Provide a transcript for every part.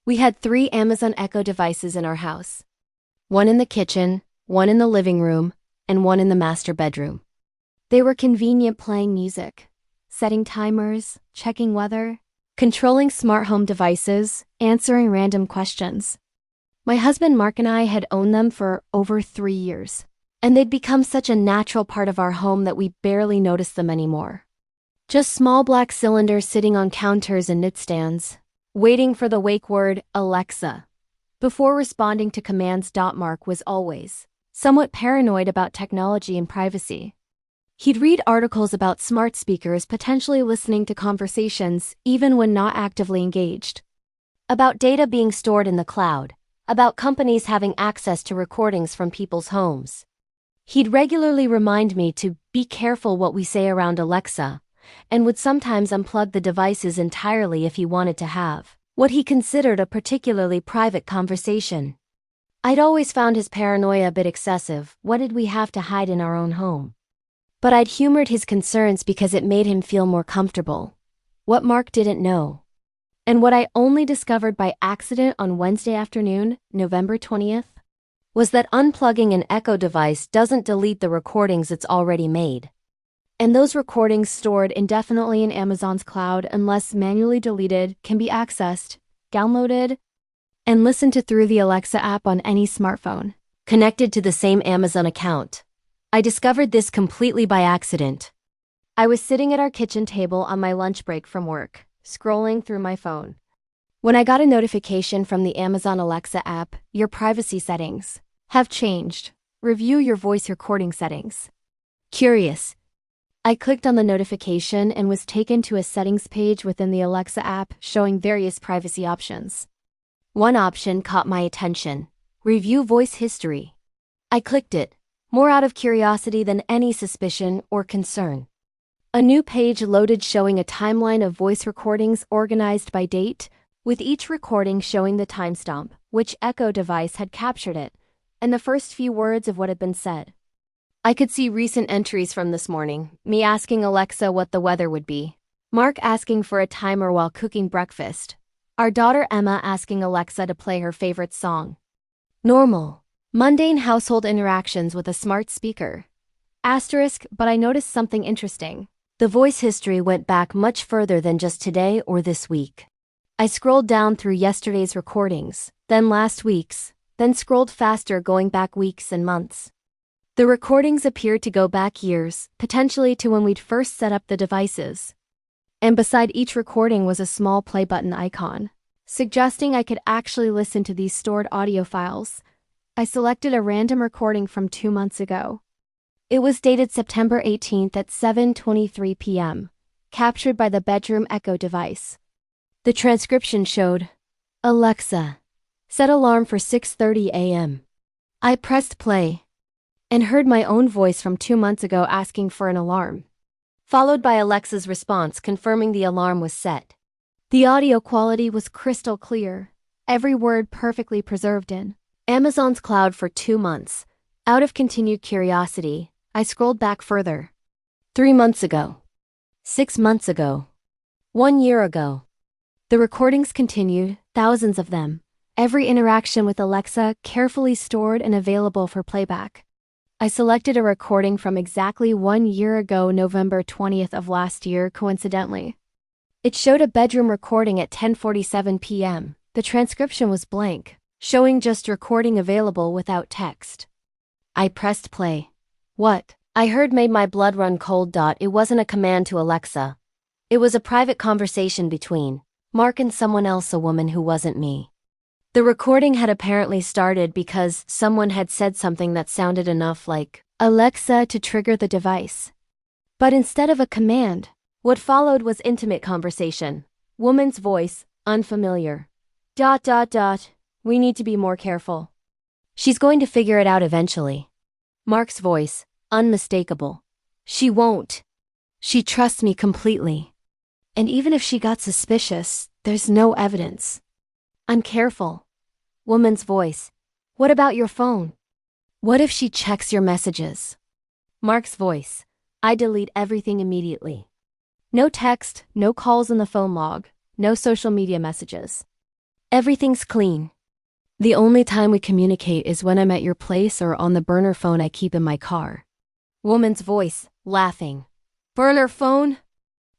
We had 3 Amazon Echo devices in our house. One in the kitchen, one in the living room, and one in the master bedroom. They were convenient, playing music, setting timers, checking weather, controlling smart home devices, answering random questions. My husband Mark and I had owned them for over 3 years, and they'd become such a natural part of our home that we barely noticed them anymore. Just small black cylinders sitting on counters and nightstands, waiting for the wake word, Alexa. Before responding to commands. Mark was always somewhat paranoid about technology and privacy. He'd read articles about smart speakers potentially listening to conversations even when not actively engaged, about data being stored in the cloud, about companies having access to recordings from people's homes. He'd regularly remind me to be careful what we say around Alexa, and would sometimes unplug the devices entirely if he wanted to have what he considered a particularly private conversation. I'd always found his paranoia a bit excessive. What did we have to hide in our own home? But I'd humored his concerns because it made him feel more comfortable. What Mark didn't know, and what I only discovered by accident on Wednesday afternoon, November 20th, was that unplugging an Echo device doesn't delete the recordings it's already made. And those recordings stored indefinitely in Amazon's cloud, unless manually deleted, can be accessed, downloaded, and listened to through the Alexa app on any smartphone connected to the same Amazon account. I discovered this completely by accident. I was sitting at our kitchen table on my lunch break from work, scrolling through my phone, when I got a notification from the Amazon Alexa app. Your privacy settings have changed. Review your voice recording settings. Curious, I clicked on the notification and was taken to a settings page within the Alexa app showing various privacy options. One option caught my attention: review voice history. I clicked it, more out of curiosity than any suspicion or concern. A new page loaded showing a timeline of voice recordings organized by date, with each recording showing the timestamp, which Echo device had captured it, and the first few words of what had been said. I could see recent entries from this morning: me asking Alexa what the weather would be, Mark asking for a timer while cooking breakfast, our daughter Emma asking Alexa to play her favorite song. Normal, mundane household interactions with a smart speaker. Asterisk, but I noticed something interesting. The voice history went back much further than just today or this week. I scrolled down through yesterday's recordings, then last week's, then scrolled faster, going back weeks and months. The recordings appeared to go back years, potentially to when we'd first set up the devices. And beside each recording was a small play button icon, suggesting I could actually listen to these stored audio files. I selected a random recording from 2 months ago. It was dated September 18th at 7:23 p.m., captured by the bedroom Echo device. The transcription showed, Alexa, set alarm for 6:30 a.m. I pressed play and heard my own voice from 2 months ago asking for an alarm, followed by Alexa's response confirming the alarm was set. The audio quality was crystal clear, every word perfectly preserved in Amazon's cloud. For 2 months, out of continued curiosity, I scrolled back further. 3 months ago. 6 months ago. 1 year ago. The recordings continued, thousands of them, every interaction with Alexa carefully stored and available for playback. I selected a recording from exactly 1 year ago, November 20th of last year, coincidentally. It showed a bedroom recording at 10:47 p.m. The transcription was blank, showing just recording available without text. I pressed play. What I heard made my blood run cold. It wasn't a command to Alexa. It was a private conversation between Mark and someone else, a woman who wasn't me. The recording had apparently started because someone had said something that sounded enough like Alexa to trigger the device. But instead of a command, what followed was intimate conversation. Woman's voice, unfamiliar. We need to be more careful. She's going to figure it out eventually. Mark's voice, unmistakable. She won't. She trusts me completely. And even if she got suspicious, there's no evidence. I'm careful. Woman's voice. What about your phone? What if she checks your messages? Mark's voice. I delete everything immediately. No text, no calls in the phone log, no social media messages. Everything's clean. The only time we communicate is when I'm at your place or on the burner phone I keep in my car. Woman's voice, laughing. Burner phone?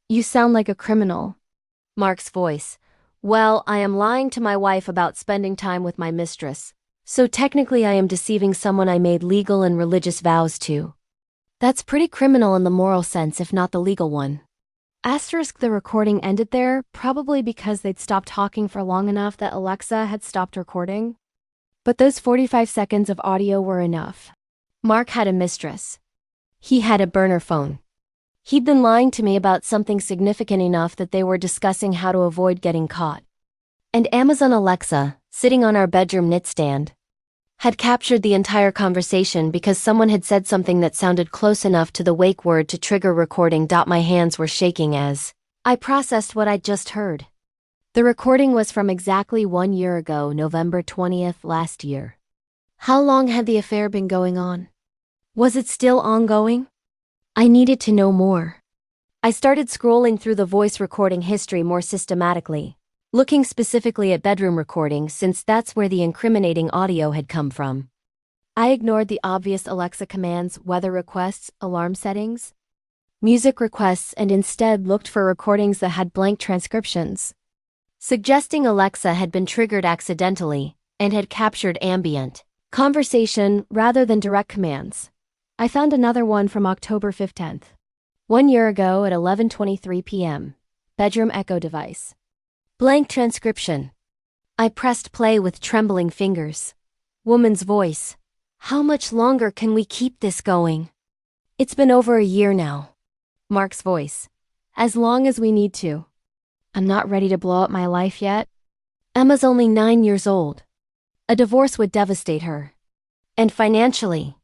You sound like a criminal. Mark's voice. Well, I am lying to my wife about spending time with my mistress, so technically I am deceiving someone I made legal and religious vows to. That's pretty criminal in the moral sense, if not the legal one. Asterisk, the recording ended there, probably because they'd stopped talking for long enough that Alexa had stopped recording. But those 45 seconds of audio were enough. Mark had a mistress. He had a burner phone. He'd been lying to me about something significant enough that they were discussing how to avoid getting caught. And Amazon Alexa, sitting on our bedroom nightstand, had captured the entire conversation because someone had said something that sounded close enough to the wake word to trigger recording. My hands were shaking as I processed what I'd just heard. The recording was from exactly 1 year ago, November 20th last year. How long had the affair been going on? Was it still ongoing? I needed to know more. I started scrolling through the voice recording history more systematically, looking specifically at bedroom recordings since that's where the incriminating audio had come from. I ignored the obvious Alexa commands, weather requests, alarm settings, music requests, and instead looked for recordings that had blank transcriptions, suggesting Alexa had been triggered accidentally and had captured ambient conversation rather than direct commands. I found another one from October 15th. 1 year ago at 11:23 p.m. Bedroom echo device. Blank transcription. I pressed play with trembling fingers. Woman's voice. How much longer can we keep this going? It's been over a year now. Mark's voice. As long as we need to. I'm not ready to blow up my life yet. Emma's only 9 years old. A divorce would devastate her. And financially,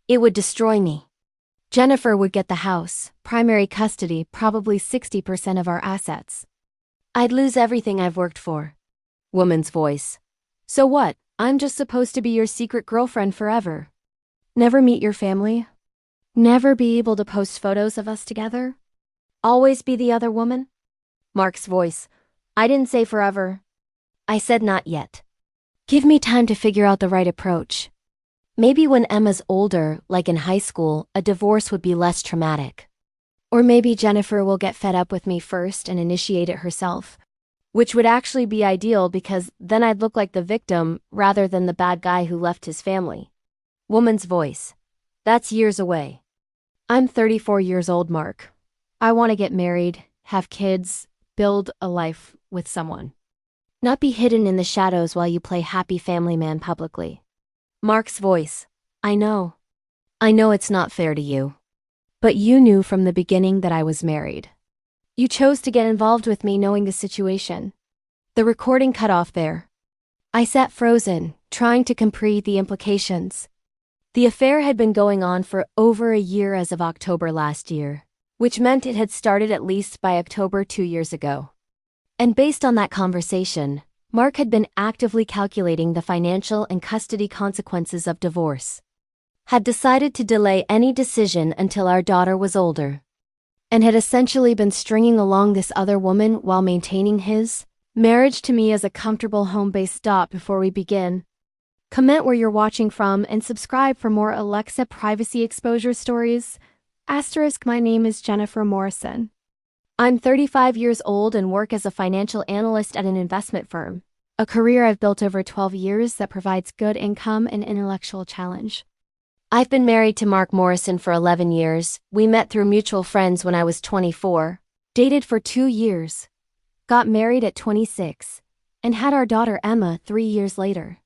it would destroy me. Jennifer would get the house, primary custody, probably 60% of our assets. I'd lose everything I've worked for. Woman's voice. So what? I'm just supposed to be your secret girlfriend forever. Never meet your family? Never be able to post photos of us together? Always be the other woman? Mark's voice. I didn't say forever. I said not yet. Give me time to figure out the right approach. Maybe when Emma's older, like in high school, a divorce would be less traumatic. Or maybe Jennifer will get fed up with me first and initiate it herself, which would actually be ideal because then I'd look like the victim rather than the bad guy who left his family. Woman's voice. That's years away. I'm 34 years old, Mark. I want to get married, have kids, build a life with someone. Not be hidden in the shadows while you play happy family man publicly. Mark's voice. I know. I know it's not fair to you. But you knew from the beginning that I was married. You chose to get involved with me knowing the situation. The recording cut off there. I sat frozen, trying to comprehend the implications. The affair had been going on for over a year as of October last year, which meant it had started at least by October 2 years ago. And based on that conversation, Mark had been actively calculating the financial and custody consequences of divorce, had decided to delay any decision until our daughter was older, and had essentially been stringing along this other woman while maintaining his marriage to me as a comfortable home-based stop before we begin. Comment where you're watching from and subscribe for more Alexa privacy exposure stories. Asterisk, my name is Jennifer Morrison. I'm 35 years old and work as a financial analyst at an investment firm, a career I've built over 12 years that provides good income and intellectual challenge. I've been married to Mark Morrison for 11 years. We met through mutual friends when I was 24, dated for 2 years, got married at 26, and had our daughter Emma 3 years later.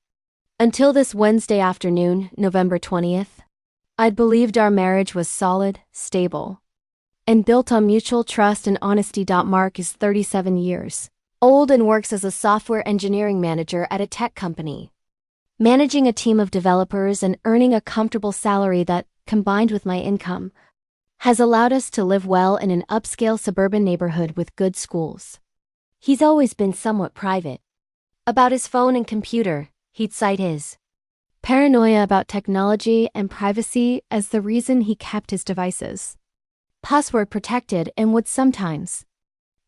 Until this Wednesday afternoon, November 20th, I'd believed our marriage was solid, stable, and built on mutual trust and honesty. Mark is 37 years old and works as a software engineering manager at a tech company, managing a team of developers and earning a comfortable salary that, combined with my income, has allowed us to live well in an upscale suburban neighborhood with good schools. He's always been somewhat private. About his phone and computer, he'd cite his paranoia about technology and privacy as the reason he kept his devices password protected and would sometimes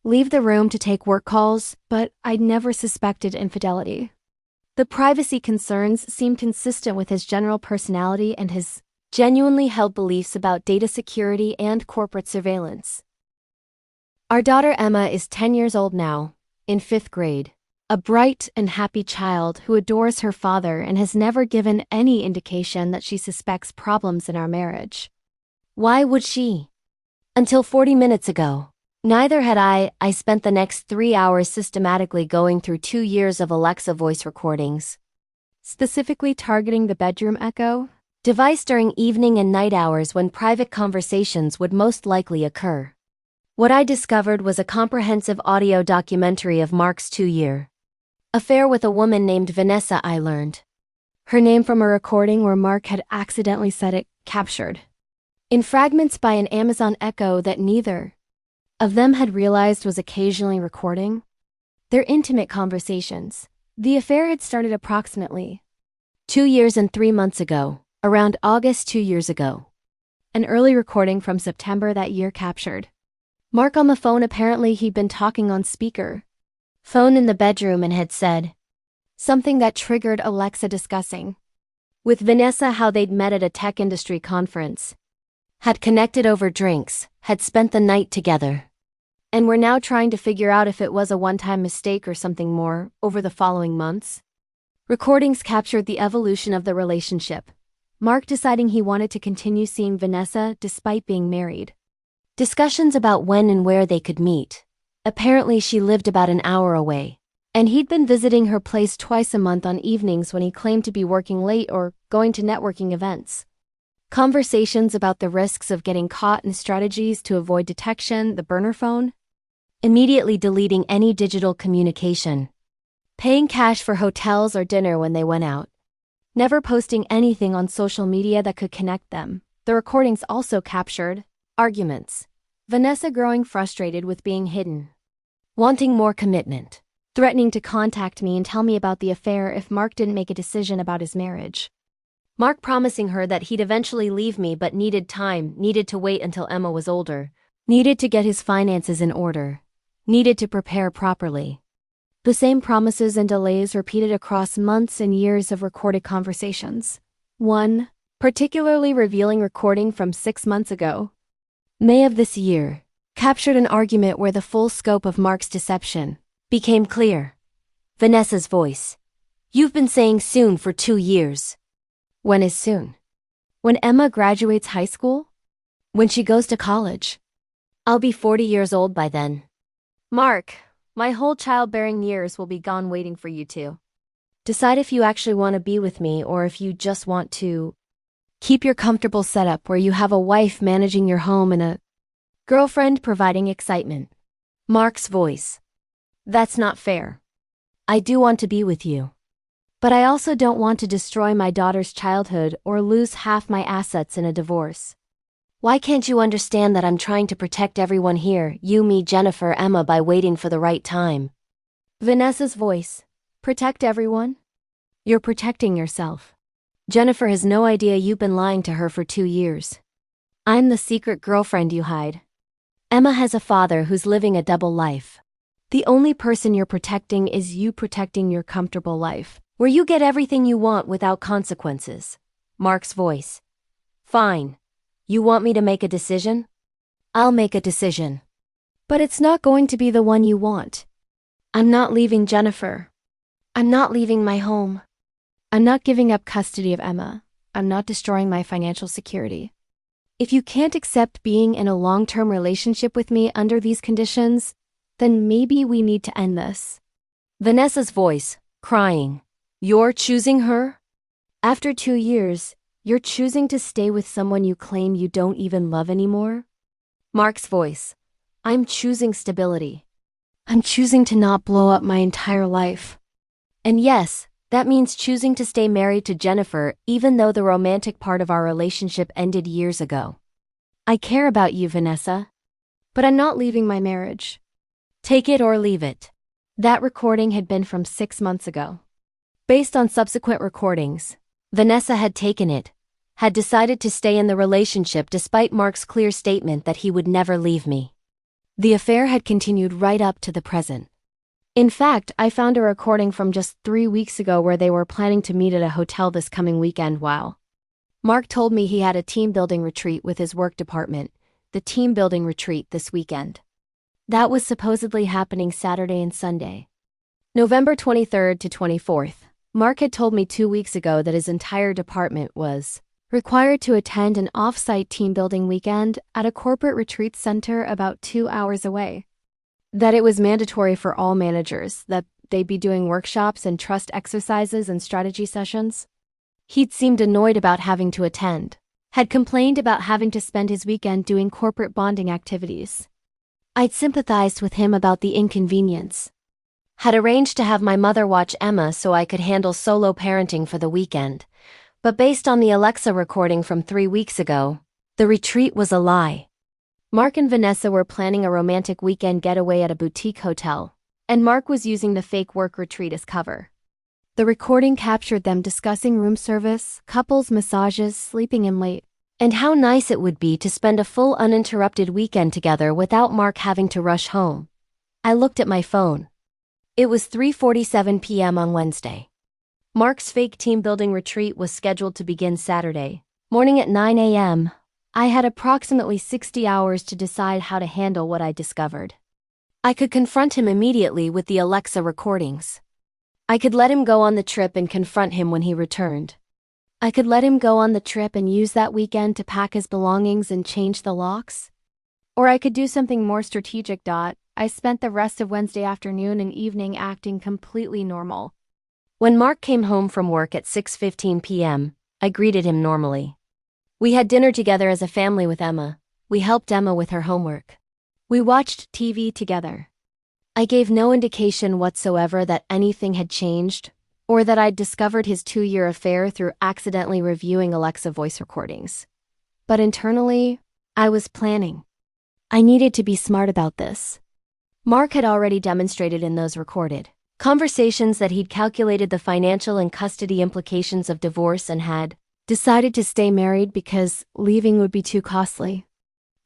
leave the room to take work calls, but I'd never suspected infidelity. The privacy concerns seemed consistent with his general personality and his genuinely held beliefs about data security and corporate surveillance. Our daughter Emma is 10 years old now, in 5th grade. A bright and happy child who adores her father and has never given any indication that she suspects problems in our marriage. Why would she? Until 40 minutes ago, neither had I. I spent the next 3 hours systematically going through 2 years of Alexa voice recordings, specifically targeting the bedroom echo device during evening and night hours when private conversations would most likely occur. What I discovered was a comprehensive audio documentary of Mark's 2-year affair with a woman named Vanessa. I learned her name from a recording where Mark had accidentally said it, captured in fragments by an Amazon Echo that neither of them had realized was occasionally recording their intimate conversations. The affair had started approximately 2 years and 3 months ago, around August 2 years ago. An early recording from September that year captured Mark on the phone. Apparently he'd been talking on speaker phone in the bedroom and had said something that triggered Alexa discussing with Vanessa how they'd met at a tech industry conference, had connected over drinks, had spent the night together, and were now trying to figure out if it was a one-time mistake or something more. Over the following months, recordings captured the evolution of the relationship, Mark deciding he wanted to continue seeing Vanessa despite being married. Discussions about when and where they could meet. Apparently she lived about an hour away, and he'd been visiting her place twice a month on evenings when he claimed to be working late or going to networking events. Conversations about the risks of getting caught and strategies to avoid detection, the burner phone, immediately deleting any digital communication, paying cash for hotels or dinner when they went out, never posting anything on social media that could connect them. The recordings also captured arguments, Vanessa growing frustrated with being hidden, wanting more commitment, threatening to contact me and tell me about the affair if Mark didn't make a decision about his marriage. Mark promising her that he'd eventually leave me but needed time, needed to wait until Emma was older, needed to get his finances in order, needed to prepare properly. The same promises and delays repeated across months and years of recorded conversations. One particularly revealing recording from 6 months ago, May of this year, captured an argument where the full scope of Mark's deception became clear. Vanessa's voice. You've been saying soon for 2 years. When is soon? When Emma graduates high school? When she goes to college? I'll be 40 years old by then. Mark, my whole childbearing years will be gone waiting for you to decide if you actually want to be with me or if you just want to keep your comfortable setup where you have a wife managing your home and a girlfriend providing excitement. Mark's voice. That's not fair. I do want to be with you. But I also don't want to destroy my daughter's childhood or lose half my assets in a divorce. Why can't you understand that I'm trying to protect everyone here, you, me, Jennifer, Emma, by waiting for the right time? Vanessa's voice. Protect everyone? You're protecting yourself. Jennifer has no idea you've been lying to her for 2 years. I'm the secret girlfriend you hide. Emma has a father who's living a double life. The only person you're protecting is you protecting your comfortable life, where you get everything you want without consequences. Mark's voice. Fine. You want me to make a decision? I'll make a decision. But it's not going to be the one you want. I'm not leaving Jennifer. I'm not leaving my home. I'm not giving up custody of Emma. I'm not destroying my financial security. If you can't accept being in a long-term relationship with me under these conditions, then maybe we need to end this. Vanessa's voice, crying. You're choosing her? After 2 years, you're choosing to stay with someone you claim you don't even love anymore? Mark's voice. I'm choosing stability. I'm choosing to not blow up my entire life. And yes, that means choosing to stay married to Jennifer even though the romantic part of our relationship ended years ago. I care about you, Vanessa. But I'm not leaving my marriage. Take it or leave it. That recording had been from 6 months ago. Based on subsequent recordings, Vanessa had taken it, had decided to stay in the relationship despite Mark's clear statement that he would never leave me. The affair had continued right up to the present. In fact, I found a recording from just 3 weeks ago where they were planning to meet at a hotel this coming weekend. Wow. Mark told me he had a team building retreat with his work department, the team building retreat this weekend. That was supposedly happening Saturday and Sunday. November 23rd to 24th. Mark had told me 2 weeks ago that his entire department was required to attend an off-site team building weekend at a corporate retreat center about 2 hours away. That it was mandatory for all managers, that they'd be doing workshops and trust exercises and strategy sessions. He'd seemed annoyed about having to attend, had complained about having to spend his weekend doing corporate bonding activities. I'd sympathized with him about the inconvenience. Had arranged to have my mother watch Emma so I could handle solo parenting for the weekend. But based on the Alexa recording from 3 weeks ago, the retreat was a lie. Mark and Vanessa were planning a romantic weekend getaway at a boutique hotel, and Mark was using the fake work retreat as cover. The recording captured them discussing room service, couples massages, sleeping in late, and how nice it would be to spend a full uninterrupted weekend together without Mark having to rush home. I looked at my phone. It was 3:47 p.m. on Wednesday. Mark's fake team building retreat was scheduled to begin Saturday morning at 9 a.m. I had approximately 60 hours to decide how to handle what I discovered. I could confront him immediately with the Alexa recordings. I could let him go on the trip and confront him when he returned. I could let him go on the trip and use that weekend to pack his belongings and change the locks. Or I could do something more strategic. I spent the rest of Wednesday afternoon and evening acting completely normal. When Mark came home from work at 6:15 p.m., I greeted him normally. We had dinner together as a family with Emma. We helped Emma with her homework. We watched TV together. I gave no indication whatsoever that anything had changed, or that I'd discovered his 2-year affair through accidentally reviewing Alexa voice recordings. But internally, I was planning. I needed to be smart about this. Mark had already demonstrated in those recorded conversations that he'd calculated the financial and custody implications of divorce and had decided to stay married because leaving would be too costly.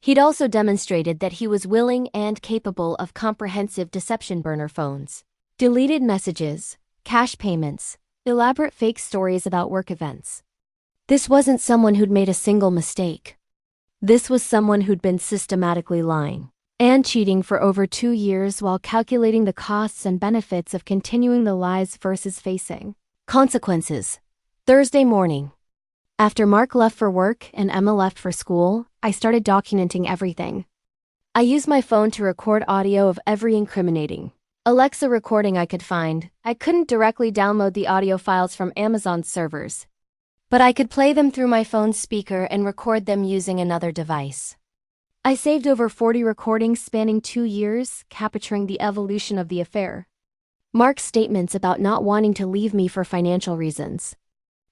He'd also demonstrated that he was willing and capable of comprehensive deception: burner phones, deleted messages, cash payments, elaborate fake stories about work events. This wasn't someone who'd made a single mistake. This was someone who'd been systematically lying and cheating for over 2 years while calculating the costs and benefits of continuing the lies versus facing consequences. Thursday morning. After Mark left for work and Emma left for school, I started documenting everything. I used my phone to record audio of every incriminating Alexa recording I could find. I couldn't directly download the audio files from Amazon's servers, but I could play them through my phone's speaker and record them using another device. I saved over 40 recordings spanning 2 years, capturing the evolution of the affair. Mark's statements about not wanting to leave me for financial reasons.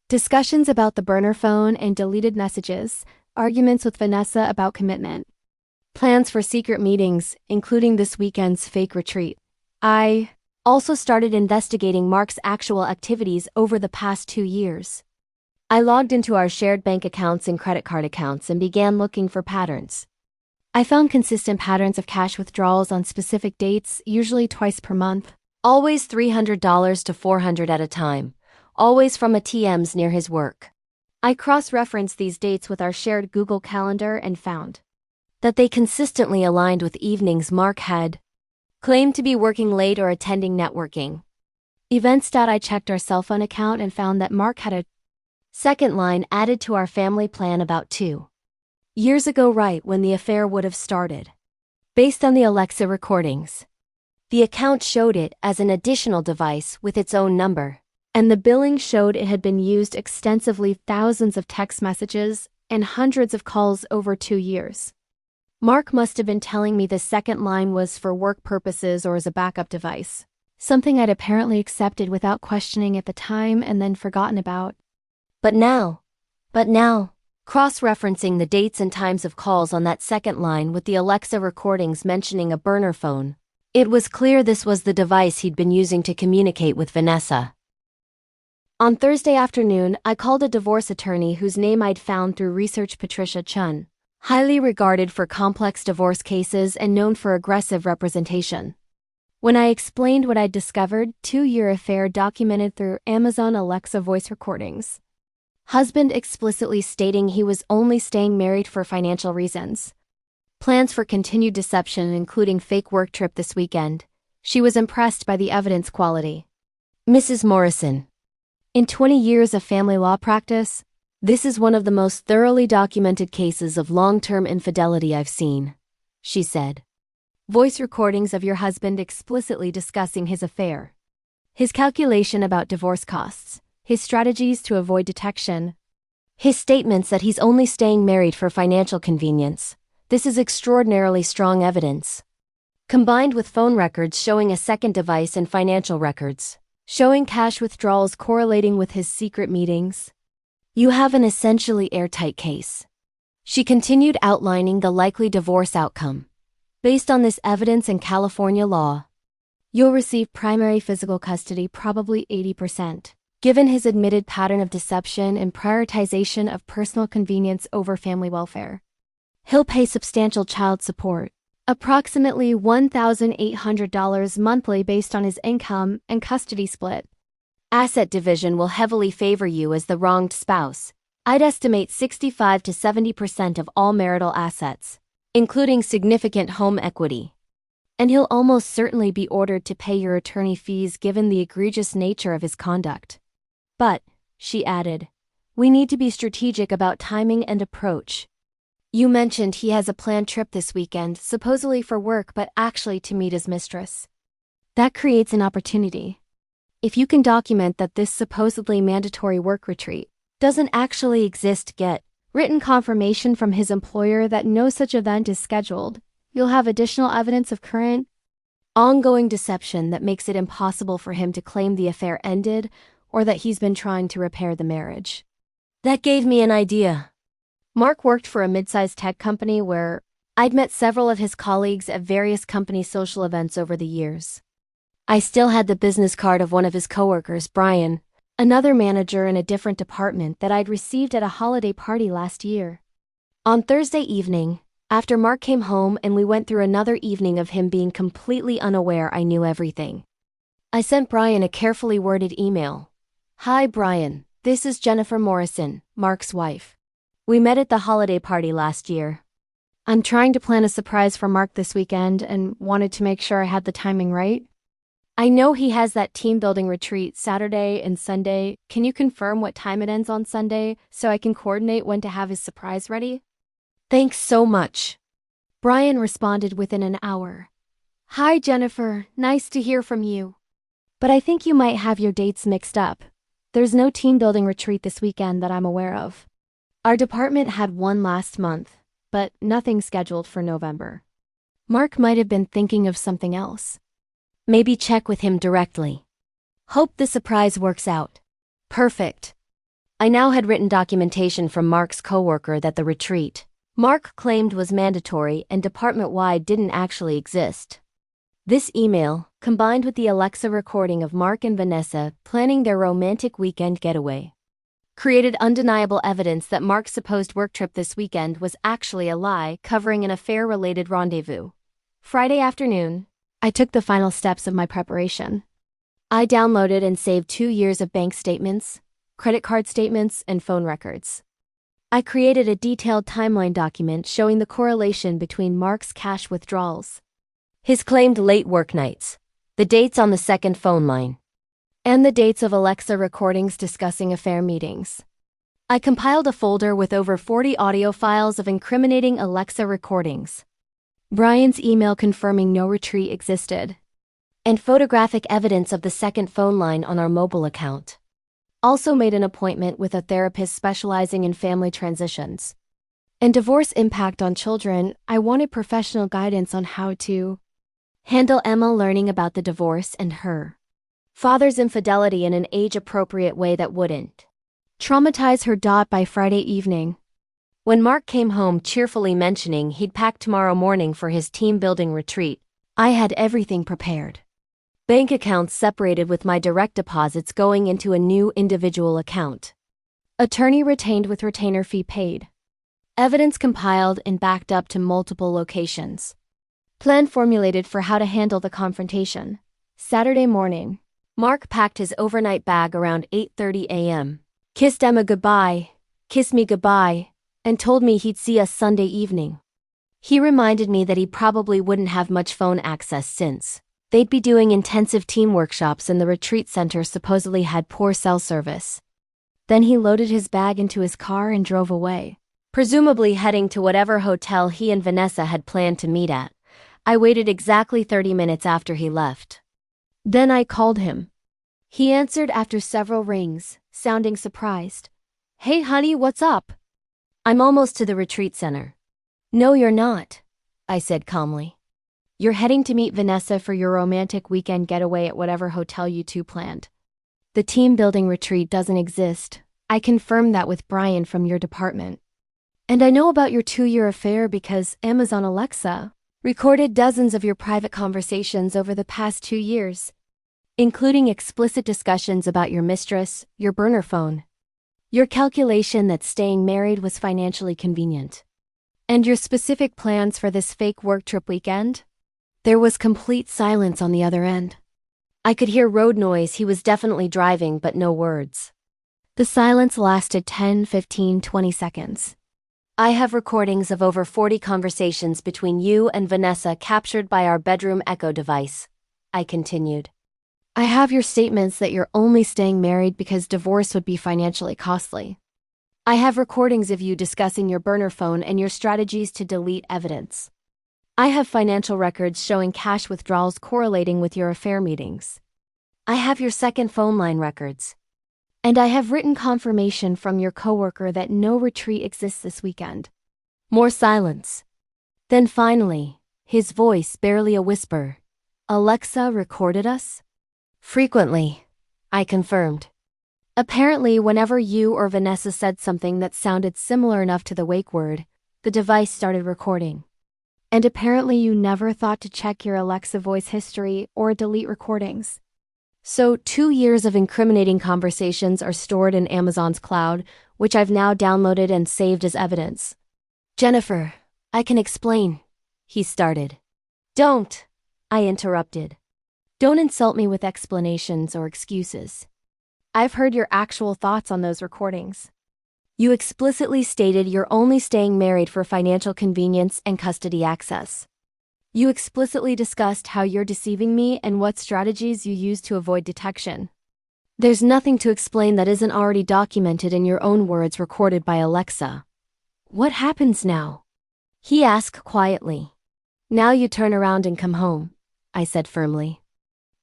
Discussions about the burner phone and deleted messages, arguments with Vanessa about commitment. Plans for secret meetings, including this weekend's fake retreat. I also started investigating Mark's actual activities over the past 2 years. I logged into our shared bank accounts and credit card accounts and began looking for patterns. I found consistent patterns of cash withdrawals on specific dates, usually twice per month. Always $300 to $400 at a time. Always from ATMs near his work. I cross-referenced these dates with our shared Google Calendar and found that they consistently aligned with evenings Mark had claimed to be working late or attending networking events. I checked our cell phone account and found that Mark had a second line added to our family plan about 2 years ago, right when the affair would have started. Based on the Alexa recordings, the account showed it as an additional device with its own number, and the billing showed it had been used extensively, thousands of text messages and hundreds of calls over 2 years. Mark must have been telling me the second line was for work purposes or as a backup device, something I'd apparently accepted without questioning at the time and then forgotten about. But now, cross-referencing the dates and times of calls on that second line with the Alexa recordings mentioning a burner phone, it was clear this was the device he'd been using to communicate with Vanessa. On Thursday afternoon, I called a divorce attorney whose name I'd found through research, Patricia Chun. highly regarded for complex divorce cases and known for aggressive representation. When I explained what I'd discovered, 2-year affair documented through Amazon Alexa voice recordings. Husband explicitly stating he was only staying married for financial reasons. Plans for continued deception, including fake work trip this weekend. She was impressed by the evidence quality. Mrs. Morrison. In 20 years of family law practice, this is one of the most thoroughly documented cases of long-term infidelity I've seen, she said. Voice recordings of your husband explicitly discussing his affair. His calculation about divorce costs. His strategies to avoid detection. His statements that he's only staying married for financial convenience. This is extraordinarily strong evidence. Combined with phone records showing a second device and financial records, showing cash withdrawals correlating with his secret meetings. You have an essentially airtight case. She continued outlining the likely divorce outcome. Based on this evidence and California law, you'll receive primary physical custody, probably 80%. Given his admitted pattern of deception and prioritization of personal convenience over family welfare. He'll pay substantial child support, approximately $1,800 monthly based on his income and custody split. Asset division will heavily favor you as the wronged spouse. I'd estimate 65 to 70% of all marital assets, including significant home equity. And he'll almost certainly be ordered to pay your attorney fees given the egregious nature of his conduct. But, she added, we need to be strategic about timing and approach. You mentioned he has a planned trip this weekend, supposedly for work but actually to meet his mistress. That creates an opportunity. If you can document that this supposedly mandatory work retreat doesn't actually exist, get written confirmation from his employer that no such event is scheduled, you'll have additional evidence of current, ongoing deception that makes it impossible for him to claim the affair ended or that he's been trying to repair the marriage. That gave me an idea. Mark worked for a mid-sized tech company where I'd met several of his colleagues at various company social events over the years. I still had the business card of one of his coworkers, Brian, another manager in a different department that I'd received at a holiday party last year. On Thursday evening, after Mark came home and we went through another evening of him being completely unaware I knew everything, I sent Brian a carefully worded email. Hi Brian, this is Jennifer Morrison, Mark's wife. We met at the holiday party last year. I'm trying to plan a surprise for Mark this weekend and wanted to make sure I had the timing right. I know he has that team building retreat Saturday and Sunday. Can you confirm what time it ends on Sunday so I can coordinate when to have his surprise ready? Thanks so much. Brian responded within an hour. Hi Jennifer, nice to hear from you. But I think you might have your dates mixed up. There's no team building retreat this weekend that I'm aware of. Our department had one last month, but nothing scheduled for November. Mark might have been thinking of something else. Maybe check with him directly. Hope the surprise works out. Perfect. I now had written documentation from Mark's coworker that the retreat Mark claimed was mandatory and department-wide didn't actually exist. This email, combined with the Alexa recording of Mark and Vanessa planning their romantic weekend getaway, created undeniable evidence that Mark's supposed work trip this weekend was actually a lie covering an affair-related rendezvous. Friday afternoon, I took the final steps of my preparation. I downloaded and saved 2 years of bank statements, credit card statements, and phone records. I created a detailed timeline document showing the correlation between Mark's cash withdrawals, his claimed late work nights, the dates on the second phone line, and the dates of Alexa recordings discussing affair meetings. I compiled a folder with over 40 audio files of incriminating Alexa recordings, Brian's email confirming no retreat existed, and photographic evidence of the second phone line on our mobile account. Also made an appointment with a therapist specializing in family transitions and divorce impact on children. I wanted professional guidance on how to handle Emma learning about the divorce and her father's infidelity in an age-appropriate way that wouldn't traumatize her. By Friday evening, when Mark came home cheerfully mentioning he'd pack tomorrow morning for his team-building retreat, I had everything prepared. Bank accounts separated with my direct deposits going into a new individual account. Attorney retained with retainer fee paid. Evidence compiled and backed up to multiple locations. Plan formulated for how to handle the confrontation. Saturday morning. Mark packed his overnight bag around 8:30 a.m. Kissed Emma goodbye, kissed me goodbye, and told me he'd see us Sunday evening. He reminded me that he probably wouldn't have much phone access since they'd be doing intensive team workshops and the retreat center supposedly had poor cell service. Then he loaded his bag into his car and drove away, presumably heading to whatever hotel he and Vanessa had planned to meet at. I waited exactly 30 minutes after he left. Then I called him. He answered after several rings, sounding surprised. Hey honey, what's up? I'm almost to the retreat center. No, you're not, I said calmly. You're heading to meet Vanessa for your romantic weekend getaway at whatever hotel you two planned. The team building retreat doesn't exist. I confirmed that with Brian from your department. And I know about your 2-year affair because Amazon Alexa recorded dozens of your private conversations over the past 2 years, including explicit discussions about your mistress, your burner phone, your calculation that staying married was financially convenient, and your specific plans for this fake work trip weekend. There was complete silence on the other end. I could hear road noise. He was definitely driving, but no words. The silence lasted 10, 15, 20 seconds. I have recordings of over 40 conversations between you and Vanessa captured by our bedroom echo device, I continued. I have your statements that you're only staying married because divorce would be financially costly. I have recordings of you discussing your burner phone and your strategies to delete evidence. I have financial records showing cash withdrawals correlating with your affair meetings. I have your second phone line records. And I have written confirmation from your coworker that no retreat exists this weekend. More silence. Then finally, his voice barely a whisper. Alexa recorded us? Frequently, I confirmed. Apparently, whenever you or Vanessa said something that sounded similar enough to the wake word, the device started recording. And apparently you never thought to check your Alexa voice history or delete recordings. So 2 years of incriminating conversations are stored in Amazon's cloud, which I've now downloaded and saved as evidence. Jennifer, I can explain, he started. Don't, I interrupted. Don't insult me with explanations or excuses. I've heard your actual thoughts on those recordings. You explicitly stated you're only staying married for financial convenience and custody access. You explicitly discussed how you're deceiving me and what strategies you use to avoid detection. There's nothing to explain that isn't already documented in your own words recorded by Alexa. What happens now? He asked quietly. Now you turn around and come home, I said firmly.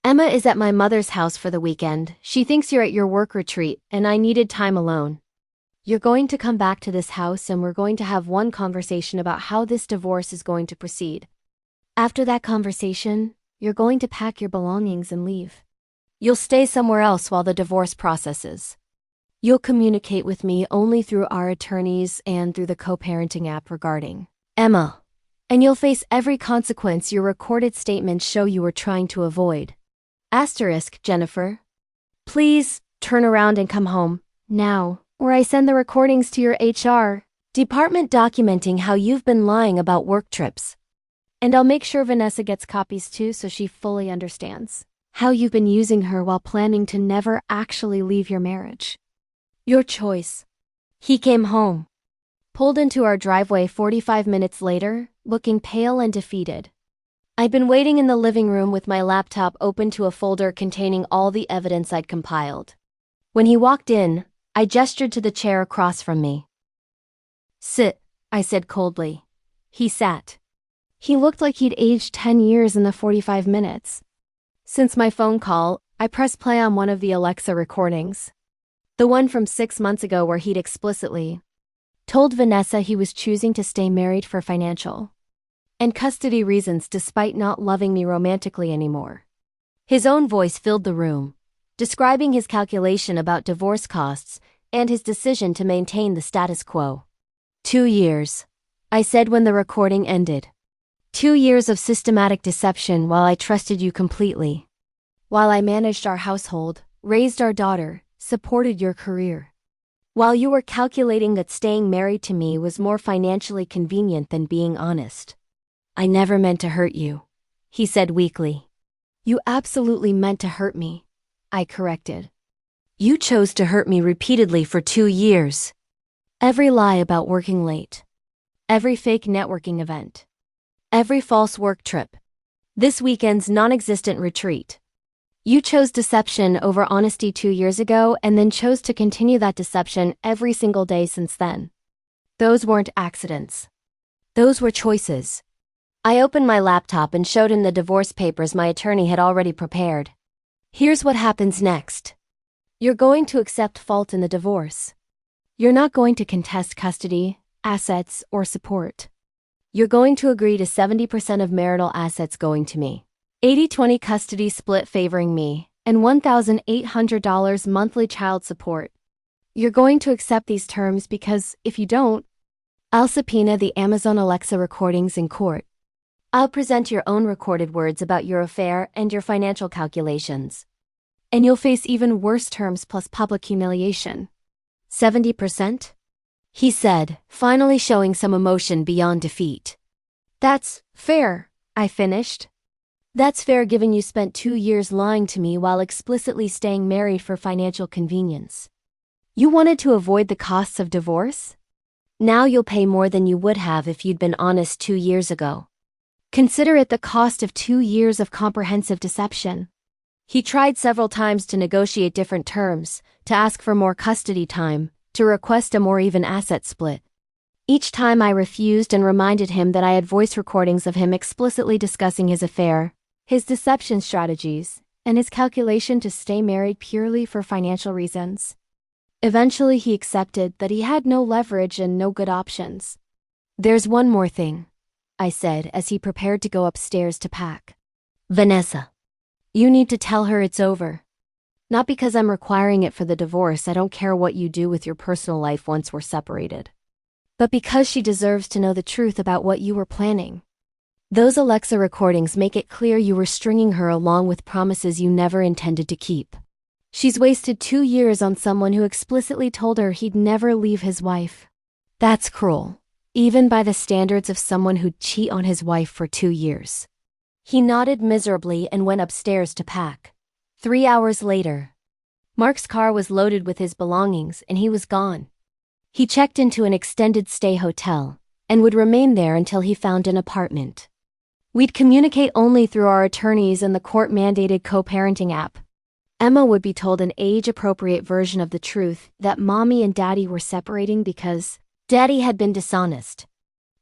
Emma is at my mother's house for the weekend. She thinks you're at your work retreat, and I needed time alone. You're going to come back to this house and we're going to have one conversation about how this divorce is going to proceed. After that conversation, you're going to pack your belongings and leave. You'll stay somewhere else while the divorce processes. You'll communicate with me only through our attorneys and through the co-parenting app regarding Emma. And you'll face every consequence your recorded statements show you were trying to avoid. Asterisk, Jennifer. Please, turn around and come home, now, or I send the recordings to your HR department documenting how you've been lying about work trips. And I'll make sure Vanessa gets copies too so she fully understands how you've been using her while planning to never actually leave your marriage. Your choice. He came home. Pulled into our driveway 45 minutes later, looking pale and defeated. I'd been waiting in the living room with my laptop open to a folder containing all the evidence I'd compiled. When he walked in, I gestured to the chair across from me. Sit, I said coldly. He sat. He looked like he'd aged 10 years in the 45 minutes. Since my phone call, I pressed play on one of the Alexa recordings. The one from 6 months ago where he'd explicitly told Vanessa he was choosing to stay married for financial and custody reasons despite not loving me romantically anymore. His own voice filled the room, describing his calculation about divorce costs and his decision to maintain the status quo. 2 years, I said when the recording ended. 2 years of systematic deception while I trusted you completely. While I managed our household, raised our daughter, supported your career. While you were calculating that staying married to me was more financially convenient than being honest. I never meant to hurt you, he said weakly. You absolutely meant to hurt me, I corrected. You chose to hurt me repeatedly for 2 years. Every lie about working late. Every fake networking event. Every false work trip. This weekend's non-existent retreat. You chose deception over honesty 2 years ago and then chose to continue that deception every single day since then. Those weren't accidents. Those were choices. I opened my laptop and showed him the divorce papers my attorney had already prepared. Here's what happens next. You're going to accept fault in the divorce. You're not going to contest custody, assets, or support. You're going to agree to 70% of marital assets going to me. 80-20 custody split favoring me, and $1,800 monthly child support. You're going to accept these terms because, if you don't, I'll subpoena the Amazon Alexa recordings in court. I'll present your own recorded words about your affair and your financial calculations. And you'll face even worse terms plus public humiliation. 70%? He said, finally showing some emotion beyond defeat. That's fair, I finished. That's fair given you spent 2 years lying to me while explicitly staying married for financial convenience. You wanted to avoid the costs of divorce? Now you'll pay more than you would have if you'd been honest 2 years ago. Consider it the cost of 2 years of comprehensive deception. He tried several times to negotiate different terms, to ask for more custody time, to request a more even asset split. Each time I refused and reminded him that I had voice recordings of him explicitly discussing his affair, his deception strategies, and his calculation to stay married purely for financial reasons. Eventually he accepted that he had no leverage and no good options. There's one more thing, I said as he prepared to go upstairs to pack. Vanessa. You need to tell her it's over. Not because I'm requiring it for the divorce, I don't care what you do with your personal life once we're separated. But because she deserves to know the truth about what you were planning. Those Alexa recordings make it clear you were stringing her along with promises you never intended to keep. She's wasted 2 years on someone who explicitly told her he'd never leave his wife. That's cruel, even by the standards of someone who'd cheat on his wife for 2 years. He nodded miserably and went upstairs to pack. 3 hours later, Mark's car was loaded with his belongings and he was gone. He checked into an extended stay hotel and would remain there until he found an apartment. We'd communicate only through our attorneys and the court-mandated co-parenting app. Emma would be told an age-appropriate version of the truth that Mommy and Daddy were separating because Daddy had been dishonest.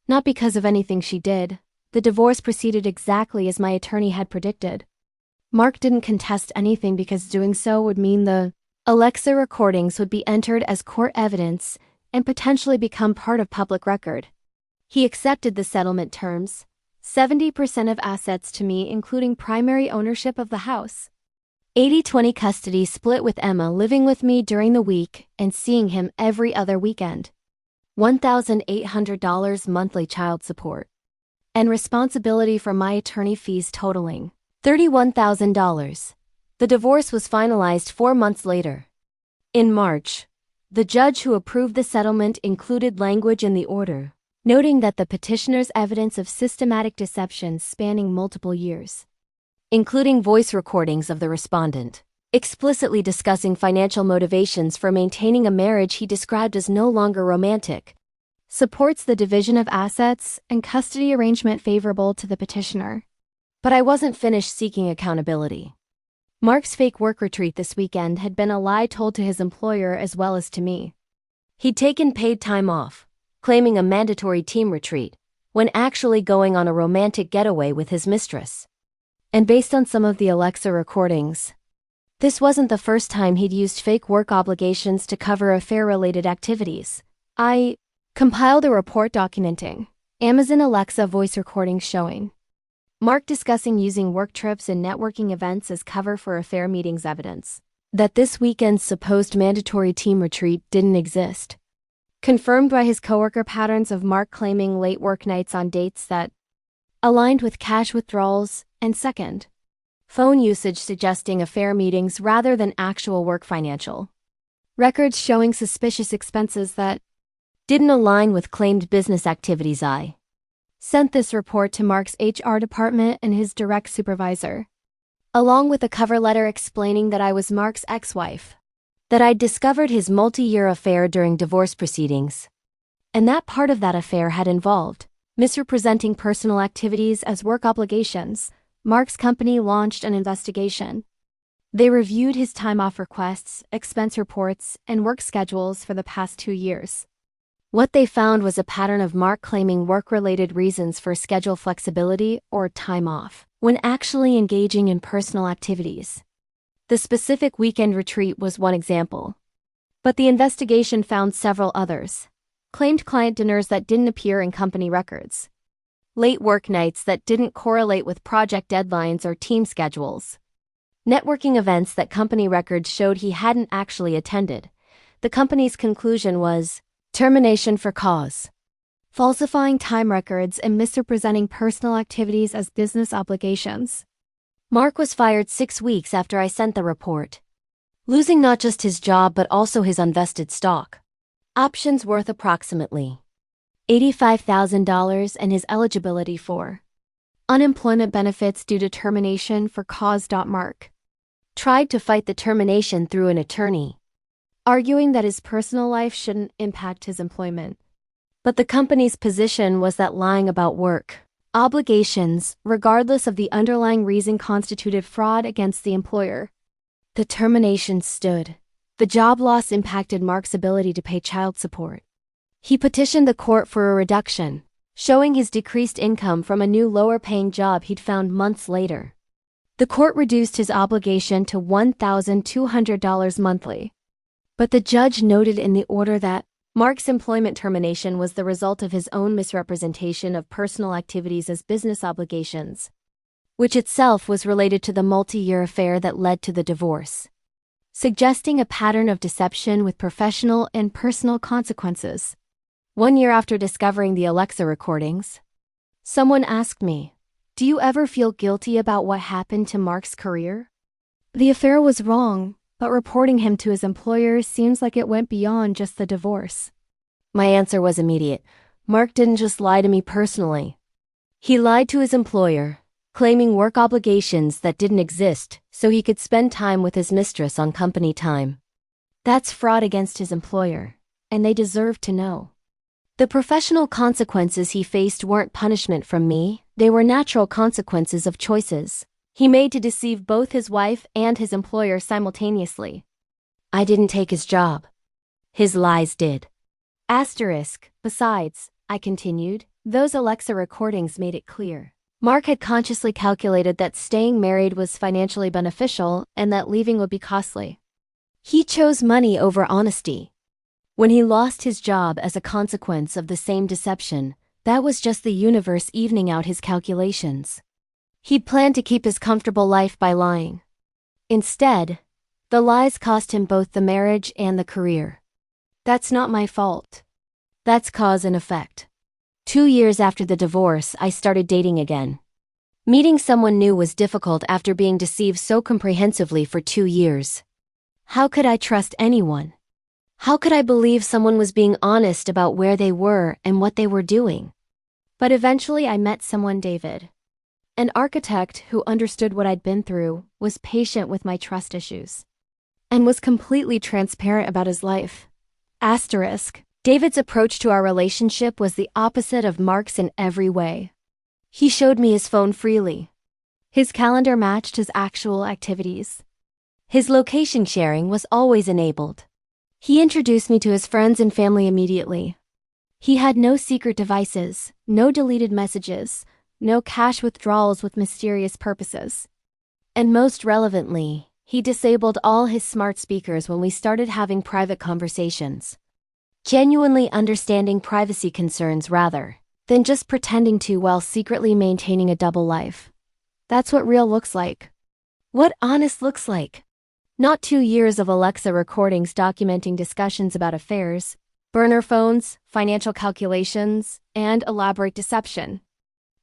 Not because of anything she did. The divorce proceeded exactly as my attorney had predicted. Mark didn't contest anything because doing so would mean the Alexa recordings would be entered as court evidence and potentially become part of public record. He accepted the settlement terms, 70% of assets to me including primary ownership of the house. 80-20 custody split with Emma living with me during the week and seeing him every other weekend. $1,800 monthly child support. And responsibility for my attorney fees totaling $31,000. The divorce was finalized 4 months later. In March, the judge who approved the settlement included language in the order, noting that the petitioner's evidence of systematic deception spanning multiple years, including voice recordings of the respondent, explicitly discussing financial motivations for maintaining a marriage he described as no longer romantic, supports the division of assets and custody arrangement favorable to the petitioner. But I wasn't finished seeking accountability. Mark's fake work retreat this weekend had been a lie told to his employer as well as to me. He'd taken paid time off, claiming a mandatory team retreat, when actually going on a romantic getaway with his mistress. And based on some of the Alexa recordings, this wasn't the first time he'd used fake work obligations to cover affair-related activities. I compiled a report documenting Amazon Alexa voice recordings showing Mark discussing using work trips and networking events as cover for affair meetings evidence that this weekend's supposed mandatory team retreat didn't exist. Confirmed by his coworker patterns of Mark claiming late work nights on dates that aligned with cash withdrawals, and second, phone usage suggesting affair meetings rather than actual work financial records showing suspicious expenses that didn't align with claimed business activities. I sent this report to Mark's HR department and his direct supervisor, along with a cover letter explaining that I was Mark's ex-wife, that I'd discovered his multi-year affair during divorce proceedings, and that part of that affair had involved misrepresenting personal activities as work obligations. Mark's company launched an investigation. They reviewed his time off requests, expense reports, and work schedules for the past 2 years. What they found was a pattern of Mark claiming work-related reasons for schedule flexibility or time off, when actually engaging in personal activities. The specific weekend retreat was one example. But the investigation found several others. Claimed client dinners that didn't appear in company records. Late work nights that didn't correlate with project deadlines or team schedules. Networking events that company records showed he hadn't actually attended. The company's conclusion was termination for cause. Falsifying time records and misrepresenting personal activities as business obligations. Mark was fired 6 weeks after I sent the report, losing not just his job but also his unvested stock options worth approximately $85,000 and his eligibility for unemployment benefits due to termination for cause. Mark tried to fight the termination through an attorney, arguing that his personal life shouldn't impact his employment. But the company's position was that lying about work obligations, regardless of the underlying reason, constituted fraud against the employer. The termination stood. The job loss impacted Mark's ability to pay child support. He petitioned the court for a reduction, showing his decreased income from a new lower-paying job he'd found months later. The court reduced his obligation to $1,200 monthly. But the judge noted in the order that Mark's employment termination was the result of his own misrepresentation of personal activities as business obligations, which itself was related to the multi-year affair that led to the divorce, suggesting a pattern of deception with professional and personal consequences. 1 year after discovering the Alexa recordings, someone asked me, "Do you ever feel guilty about what happened to Mark's career? The affair was wrong, but reporting him to his employer seems like it went beyond just the divorce." My answer was immediate. Mark didn't just lie to me personally. He lied to his employer, claiming work obligations that didn't exist so he could spend time with his mistress on company time. That's fraud against his employer, and they deserve to know. The professional consequences he faced weren't punishment from me, they were natural consequences of choices he made to deceive both his wife and his employer simultaneously. I didn't take his job. His lies did. Besides, I continued, those Alexa recordings made it clear. Mark had consciously calculated that staying married was financially beneficial and that leaving would be costly. He chose money over honesty. When he lost his job as a consequence of the same deception, that was just the universe evening out his calculations. He'd planned to keep his comfortable life by lying. Instead, the lies cost him both the marriage and the career. That's not my fault. That's cause and effect. 2 years after the divorce, I started dating again. Meeting someone new was difficult after being deceived so comprehensively for 2 years. How could I trust anyone? How could I believe someone was being honest about where they were and what they were doing? But eventually I met someone, David. An architect who understood what I'd been through, was patient with my trust issues, and was completely transparent about his life. David's approach to our relationship was the opposite of Mark's in every way. He showed me his phone freely. His calendar matched his actual activities. His location sharing was always enabled. He introduced me to his friends and family immediately. He had no secret devices, no deleted messages, no cash withdrawals with mysterious purposes. And most relevantly, he disabled all his smart speakers when we started having private conversations. Genuinely understanding privacy concerns rather than just pretending to while secretly maintaining a double life. That's what real looks like. What honest looks like. Not 2 years of Alexa recordings documenting discussions about affairs, burner phones, financial calculations, and elaborate deception.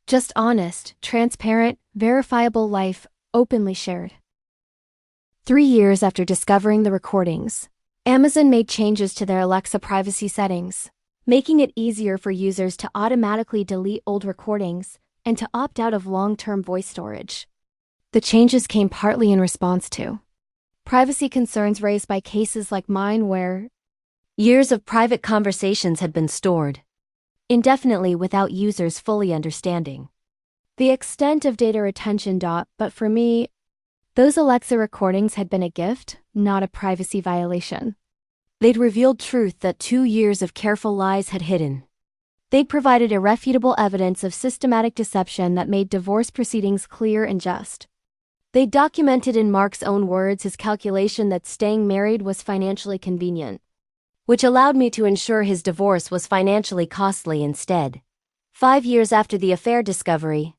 Just honest, transparent, verifiable life, openly shared. 3 years after discovering the recordings, Amazon made changes to their Alexa privacy settings, making it easier for users to automatically delete old recordings and to opt out of long-term voice storage. The changes came partly in response to privacy concerns raised by cases like mine where years of private conversations had been stored indefinitely without users fully understanding the extent of data retention. But for me, those Alexa recordings had been a gift, not a privacy violation. They'd revealed truth that 2 years of careful lies had hidden. They'd provided irrefutable evidence of systematic deception that made divorce proceedings clear and just. They documented in Mark's own words his calculation that staying married was financially convenient, which allowed me to ensure his divorce was financially costly instead. 5 years after the affair discovery,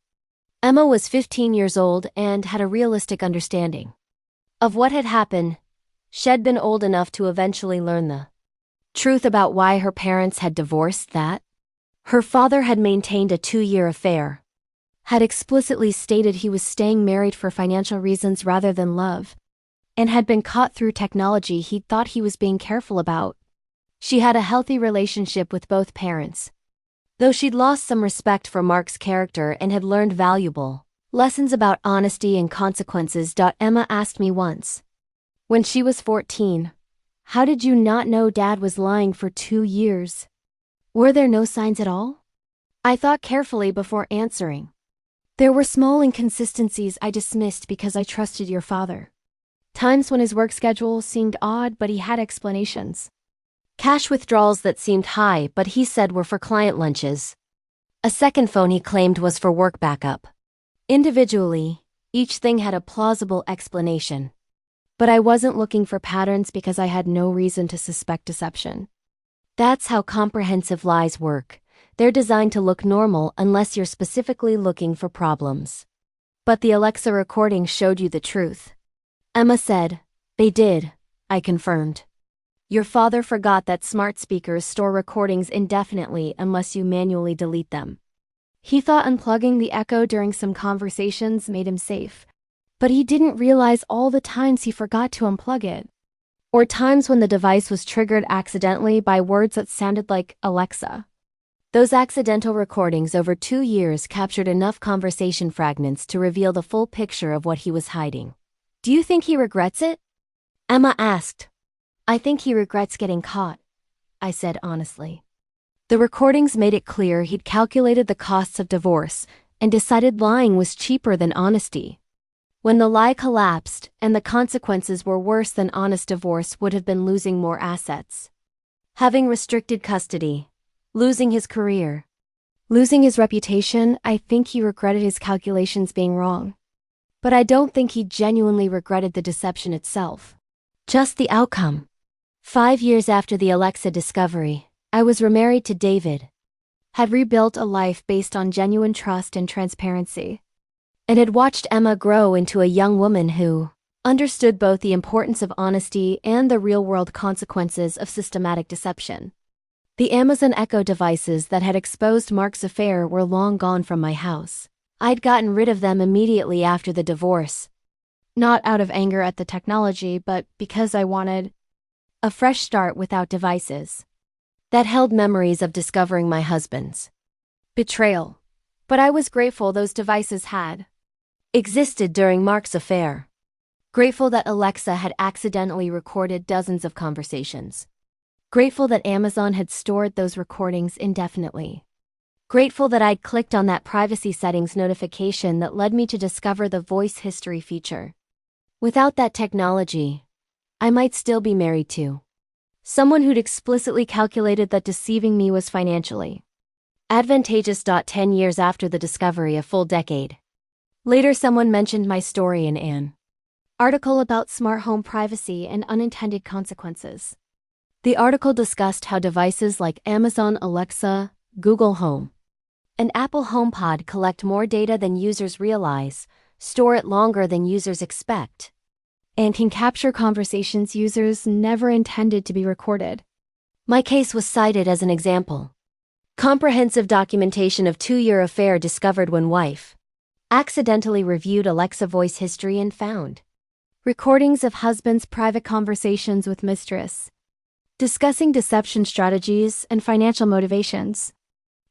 Emma was 15 years old and had a realistic understanding of what had happened. She'd been old enough to eventually learn the truth about why her parents had divorced, that her father had maintained a 2-year affair, had explicitly stated he was staying married for financial reasons rather than love, and had been caught through technology he thought he was being careful about. She had a healthy relationship with both parents, though she'd lost some respect for Mark's character and had learned valuable lessons about honesty and consequences. Emma asked me once, when she was 14, "How did you not know Dad was lying for 2 years? Were there no signs at all?" I thought carefully before answering. There were small inconsistencies I dismissed because I trusted your father. Times when his work schedule seemed odd, but he had explanations. Cash withdrawals that seemed high, but he said were for client lunches. A second phone he claimed was for work backup. Individually, each thing had a plausible explanation. But I wasn't looking for patterns because I had no reason to suspect deception. That's how comprehensive lies work. They're designed to look normal unless you're specifically looking for problems. But the Alexa recording showed you the truth. Emma said, "They did," I confirmed. "Your father forgot that smart speakers store recordings indefinitely unless you manually delete them. He thought unplugging the Echo during some conversations made him safe, but he didn't realize all the times he forgot to unplug it, or times when the device was triggered accidentally by words that sounded like Alexa. Those accidental recordings over 2 years captured enough conversation fragments to reveal the full picture of what he was hiding." "Do you think he regrets it?" Emma asked. "I think he regrets getting caught," I said honestly. The recordings made it clear he'd calculated the costs of divorce and decided lying was cheaper than honesty. When the lie collapsed and the consequences were worse than honest divorce would have been losing more assets, having restricted custody, losing his career, losing his reputation, I think he regretted his calculations being wrong. But I don't think he genuinely regretted the deception itself, just the outcome. 5 years after the Alexa discovery, I was remarried to David, had rebuilt a life based on genuine trust and transparency, and had watched Emma grow into a young woman who understood both the importance of honesty and the real-world consequences of systematic deception. The Amazon Echo devices that had exposed Mark's affair were long gone from my house. I'd gotten rid of them immediately after the divorce, not out of anger at the technology, but because I wanted a fresh start without devices that held memories of discovering my husband's betrayal. But I was grateful those devices had existed during Mark's affair. Grateful that Alexa had accidentally recorded dozens of conversations. Grateful that Amazon had stored those recordings indefinitely. Grateful that I'd clicked on that privacy settings notification that led me to discover the voice history feature. Without that technology, I might still be married to someone who'd explicitly calculated that deceiving me was financially advantageous. 10 years after the discovery, a full decade later, someone mentioned my story in an article about smart home privacy and unintended consequences. The article discussed how devices like Amazon Alexa, Google Home, and Apple HomePod collect more data than users realize, store it longer than users expect, and can capture conversations users never intended to be recorded. My case was cited as an example. Comprehensive documentation of 2-year affair discovered when wife accidentally reviewed Alexa voice history and found recordings of husband's private conversations with mistress, discussing deception strategies and financial motivations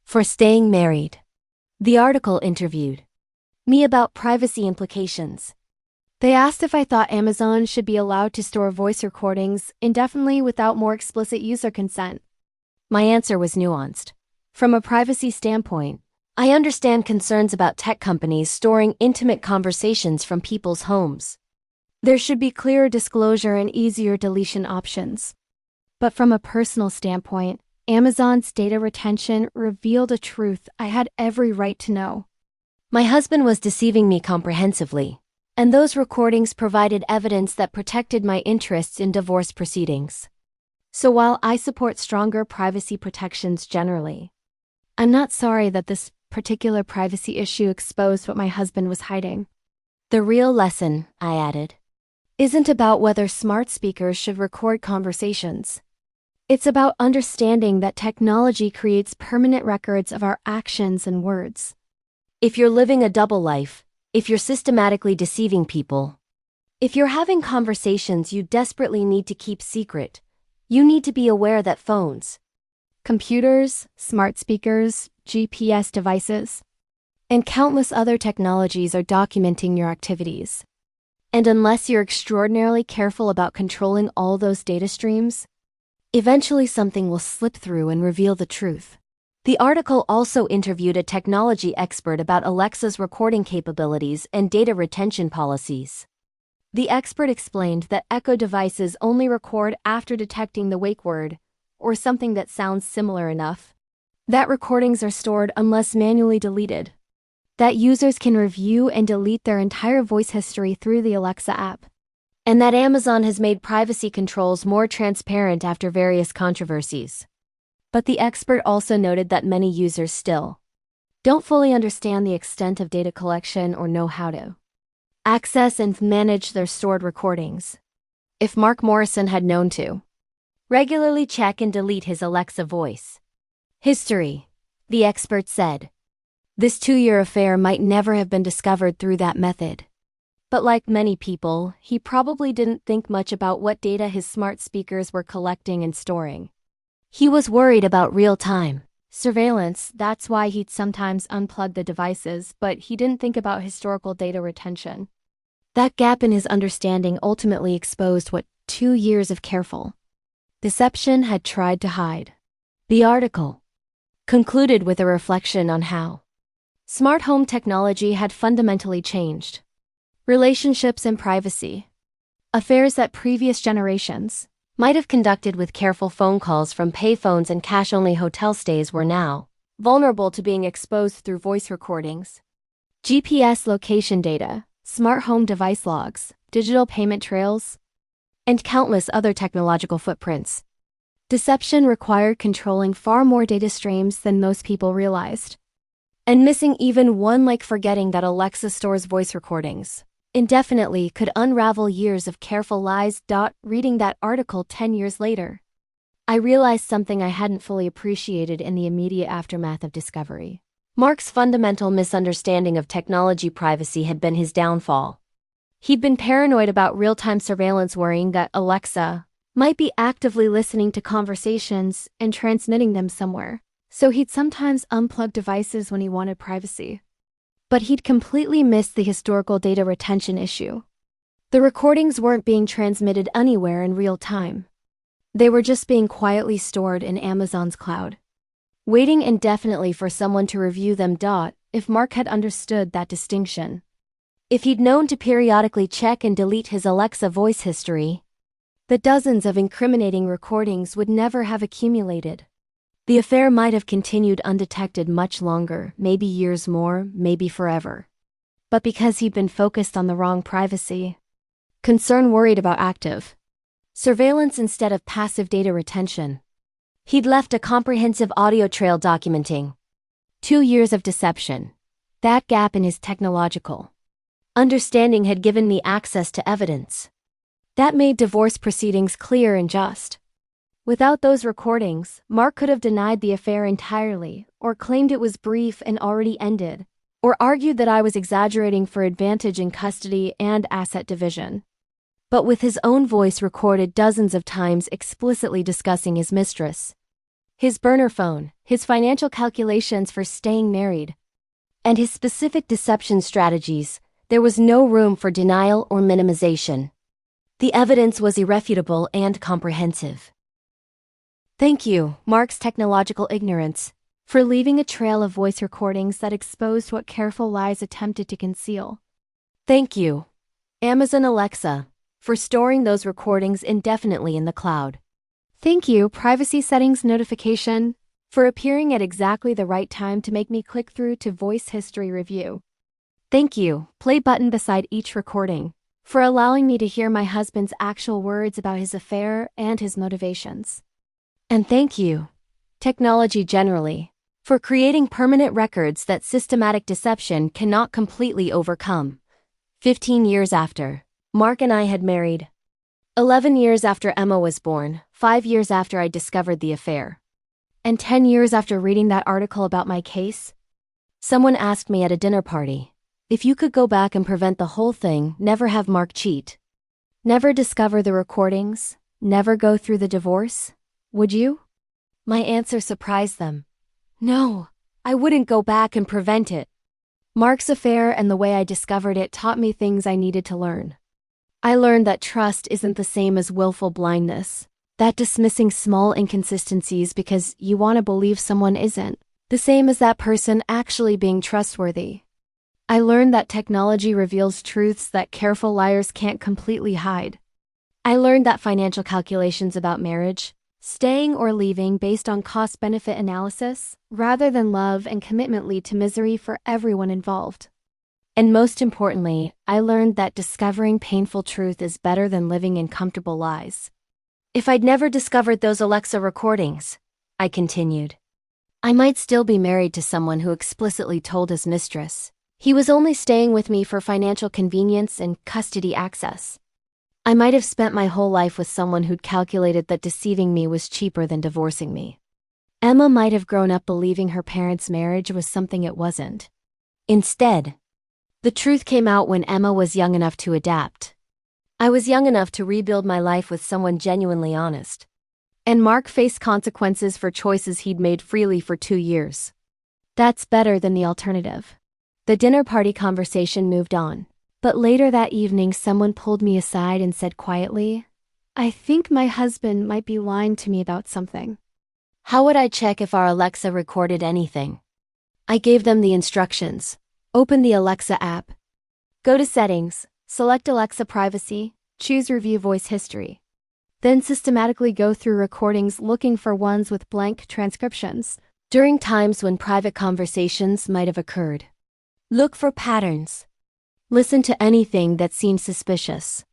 for staying married. The article interviewed me about privacy implications. They asked if I thought Amazon should be allowed to store voice recordings indefinitely without more explicit user consent. My answer was nuanced. From a privacy standpoint, I understand concerns about tech companies storing intimate conversations from people's homes. There should be clearer disclosure and easier deletion options. But from a personal standpoint, Amazon's data retention revealed a truth I had every right to know. My husband was deceiving me comprehensively, and those recordings provided evidence that protected my interests in divorce proceedings. So while I support stronger privacy protections generally, I'm not sorry that this particular privacy issue exposed what my husband was hiding. The real lesson, I added, isn't about whether smart speakers should record conversations. It's about understanding that technology creates permanent records of our actions and words. If you're living a double life, if you're systematically deceiving people, if you're having conversations you desperately need to keep secret, you need to be aware that phones, computers, smart speakers, GPS devices, and countless other technologies are documenting your activities. And unless you're extraordinarily careful about controlling all those data streams, eventually something will slip through and reveal the truth. The article also interviewed a technology expert about Alexa's recording capabilities and data retention policies. The expert explained that Echo devices only record after detecting the wake word, or something that sounds similar enough, that recordings are stored unless manually deleted, that users can review and delete their entire voice history through the Alexa app, and that Amazon has made privacy controls more transparent after various controversies. But the expert also noted that many users still don't fully understand the extent of data collection or know how to access and manage their stored recordings. If Mark Morrison had known to regularly check and delete his Alexa voice history, the expert said, this 2-year affair might never have been discovered through that method. But like many people, he probably didn't think much about what data his smart speakers were collecting and storing. He was worried about real-time surveillance, that's why he'd sometimes unplug the devices, but he didn't think about historical data retention. That gap in his understanding ultimately exposed what 2 years of careful deception had tried to hide. The article concluded with a reflection on how smart home technology had fundamentally changed relationships and privacy. Affairs that previous generations might have conducted with careful phone calls from payphones and cash-only hotel stays were now vulnerable to being exposed through voice recordings, GPS location data, smart home device logs, digital payment trails, and countless other technological footprints. Deception required controlling far more data streams than most people realized. And missing even one, like forgetting that Alexa stores voice recordings indefinitely, could unravel years of careful lies. Reading that article 10 years later, I realized something I hadn't fully appreciated in the immediate aftermath of discovery. Mark's fundamental misunderstanding of technology privacy had been his downfall. He'd been paranoid about real-time surveillance, worrying that Alexa might be actively listening to conversations and transmitting them somewhere, so he'd sometimes unplug devices when he wanted privacy. But he'd completely missed the historical data retention issue. The recordings weren't being transmitted anywhere in real time. They were just being quietly stored in Amazon's cloud, waiting indefinitely for someone to review them. If Mark had understood that distinction, if he'd known to periodically check and delete his Alexa voice history, the dozens of incriminating recordings would never have accumulated. The affair might have continued undetected much longer, maybe years more, maybe forever. But because he'd been focused on the wrong privacy concern, worried about active surveillance instead of passive data retention, he'd left a comprehensive audio trail documenting 2 years of deception. That gap in his technological understanding had given me access to evidence that made divorce proceedings clear and just. Without those recordings, Mark could have denied the affair entirely, or claimed it was brief and already ended, or argued that I was exaggerating for advantage in custody and asset division. but with his own voice recorded dozens of times explicitly discussing his mistress, his burner phone, his financial calculations for staying married, and his specific deception strategies. There was no room for denial or minimization. The evidence was irrefutable and comprehensive. Thank you, Mark's technological ignorance, for leaving a trail of voice recordings that exposed what careful lies attempted to conceal. Thank you, Amazon Alexa, for storing those recordings indefinitely in the cloud. Thank you, Privacy Settings Notification, for appearing at exactly the right time to make me click through to Voice History Review. Thank you, Play button beside each recording, for allowing me to hear my husband's actual words about his affair and his motivations. And thank you, technology generally, for creating permanent records that systematic deception cannot completely overcome. 15 years after, Mark and I had married. 11 years after Emma was born, 5 years after I discovered the affair. And 10 years after reading that article about my case, someone asked me at a dinner party, if you could go back and prevent the whole thing, never have Mark cheat, never discover the recordings, never go through the divorce, would you? My answer surprised them. No, I wouldn't go back and prevent it. Mark's affair and the way I discovered it taught me things I needed to learn. I learned that trust isn't the same as willful blindness, that dismissing small inconsistencies because you want to believe someone isn't the same as that person actually being trustworthy. I learned that technology reveals truths that careful liars can't completely hide. I learned that financial calculations about marriage, staying or leaving based on cost-benefit analysis, rather than love and commitment, lead to misery for everyone involved. And most importantly, I learned that discovering painful truth is better than living in comfortable lies. If I'd never discovered those Alexa recordings, I continued, I might still be married to someone who explicitly told his mistress he was only staying with me for financial convenience and custody access. I might have spent my whole life with someone who'd calculated that deceiving me was cheaper than divorcing me. Emma might have grown up believing her parents' marriage was something it wasn't. Instead, the truth came out when Emma was young enough to adapt. I was young enough to rebuild my life with someone genuinely honest. And Mark faced consequences for choices he'd made freely for 2 years. That's better than the alternative. The dinner party conversation moved on. But later that evening, someone pulled me aside and said quietly, I think my husband might be lying to me about something. How would I check if our Alexa recorded anything? I gave them the instructions. Open the Alexa app. Go to Settings, select Alexa Privacy, choose Review Voice History. Then systematically go through recordings looking for ones with blank transcriptions, during times when private conversations might have occurred. Look for patterns. Listen to anything that seems suspicious.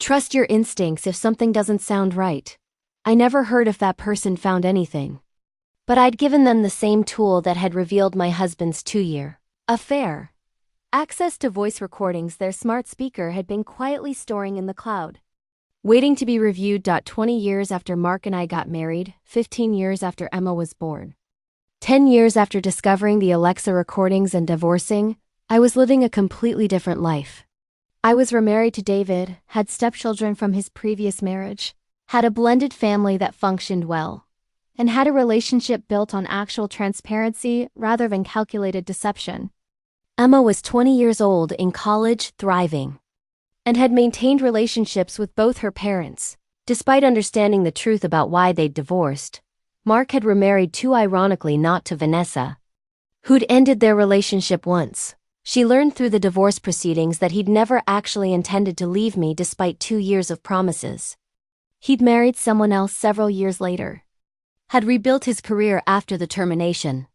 Trust your instincts if something doesn't sound right. I never heard if that person found anything. But I'd given them the same tool that had revealed my husband's 2-year affair. Access to voice recordings their smart speaker had been quietly storing in the cloud, waiting to be reviewed. 20 years after Mark and I got married, 15 years after Emma was born, 10 years after discovering the Alexa recordings and divorcing, I was living a completely different life. I was remarried to David, had stepchildren from his previous marriage, had a blended family that functioned well, and had a relationship built on actual transparency rather than calculated deception. Emma was 20 years old, in college, thriving, and had maintained relationships with both her parents. Despite understanding the truth about why they'd divorced, Mark had remarried too, ironically not to Vanessa, who'd ended their relationship once. She learned through the divorce proceedings that he'd never actually intended to leave me despite 2 years of promises. He'd married someone else several years later, had rebuilt his career after the termination,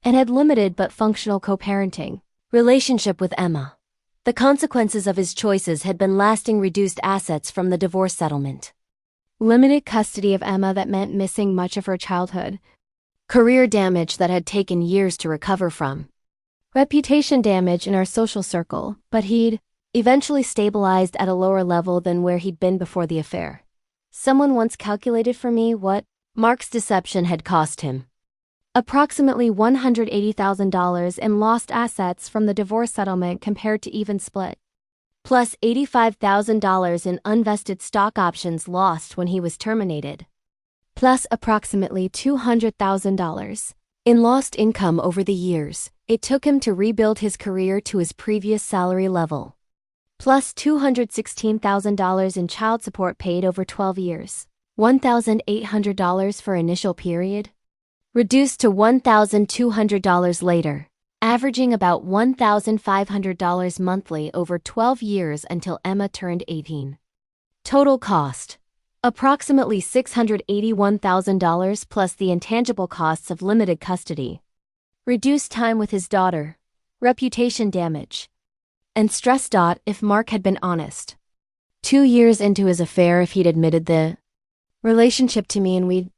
and had limited but functional co-parenting relationship with Emma. The consequences of his choices had been lasting reduced assets from the divorce settlement, limited custody of Emma that meant missing much of her childhood, career damage that had taken years to recover from, reputation damage in our social circle, but he'd eventually stabilized at a lower level than where he'd been before the affair. Someone once calculated for me what Mark's deception had cost him. Approximately $180,000 in lost assets from the divorce settlement compared to even split. plus $85,000 in unvested stock options lost when he was terminated, plus approximately $200,000 in lost income over the years it took him to rebuild his career to his previous salary level, plus $216,000 in child support paid over 12 years, $1,800 for initial period, reduced to $1,200 later, averaging about $1,500 monthly over 12 years until Emma turned 18. Total cost: approximately $681,000 plus the intangible costs of limited custody, reduced time with his daughter, reputation damage, and stress. If Mark had been honest 2 years into his affair, if he'd admitted the relationship to me and we'd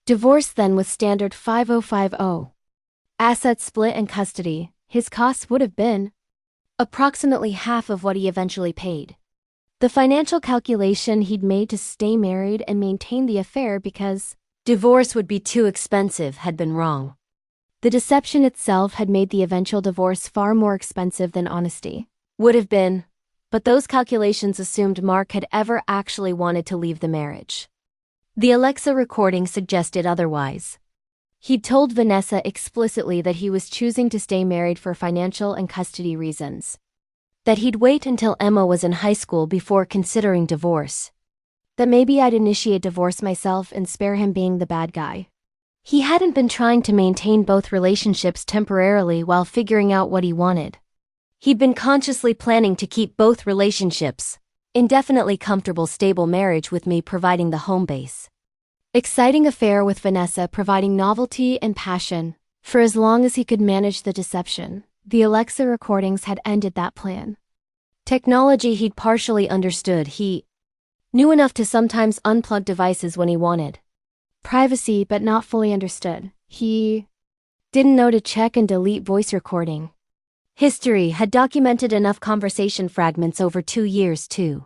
divorced then with standard 5050 assets split and custody, his costs would have been approximately half of what he eventually paid. The financial calculation he'd made to stay married and maintain the affair because divorce would be too expensive had been wrong. The deception itself had made the eventual divorce far more expensive than honesty would have been, but those calculations assumed Mark had ever actually wanted to leave the marriage. The Alexa recording suggested otherwise. He'd told Vanessa explicitly that he was choosing to stay married for financial and custody reasons, that he'd wait until Emma was in high school before considering divorce, that maybe I'd initiate divorce myself and spare him being the bad guy. He hadn't been trying to maintain both relationships temporarily while figuring out what he wanted. He'd been consciously planning to keep both relationships, indefinitely comfortable stable marriage with me providing the home base, exciting affair with Vanessa providing novelty and passion, for as long as he could manage the deception. The Alexa recordings had ended that plan. Technology he'd partially understood. He knew enough to sometimes unplug devices when he wanted privacy but not fully understood. He didn't know to check and delete voice recording history, had documented enough conversation fragments over 2 years to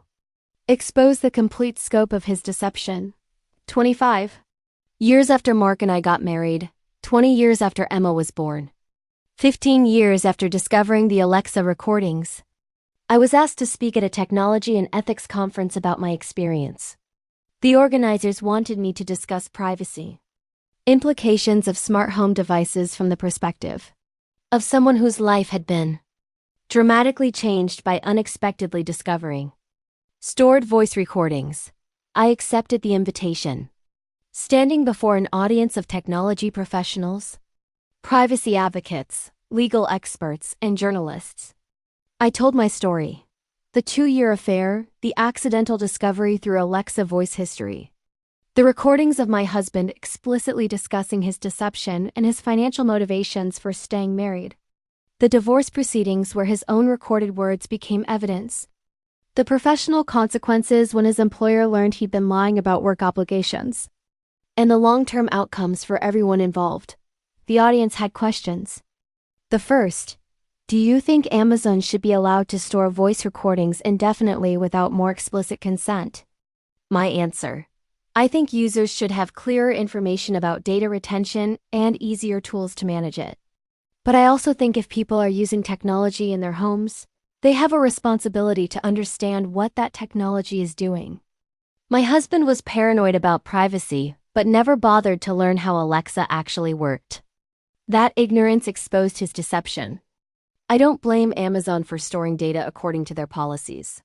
expose the complete scope of his deception. 25 years after Mark and I got married, 20 years after Emma was born, 15 years after discovering the Alexa recordings, I was asked to speak at a technology and ethics conference about my experience. The organizers wanted me to discuss privacy implications of smart home devices from the perspective of someone whose life had been dramatically changed by unexpectedly discovering stored voice recordings. I accepted the invitation. Standing before an audience of technology professionals, privacy advocates, legal experts, and journalists, I told my story. The 2-year affair, the accidental discovery through Alexa voice history, the recordings of my husband explicitly discussing his deception and his financial motivations for staying married, the divorce proceedings where his own recorded words became evidence, the professional consequences when his employer learned he'd been lying about work obligations, and the long-term outcomes for everyone involved. The audience had questions. The first: do you think Amazon should be allowed to store voice recordings indefinitely without more explicit consent? My answer: I think users should have clearer information about data retention and easier tools to manage it. But I also think if people are using technology in their homes, they have a responsibility to understand what that technology is doing. My husband was paranoid about privacy, but never bothered to learn how Alexa actually worked. That ignorance exposed his deception. I don't blame Amazon for storing data according to their policies.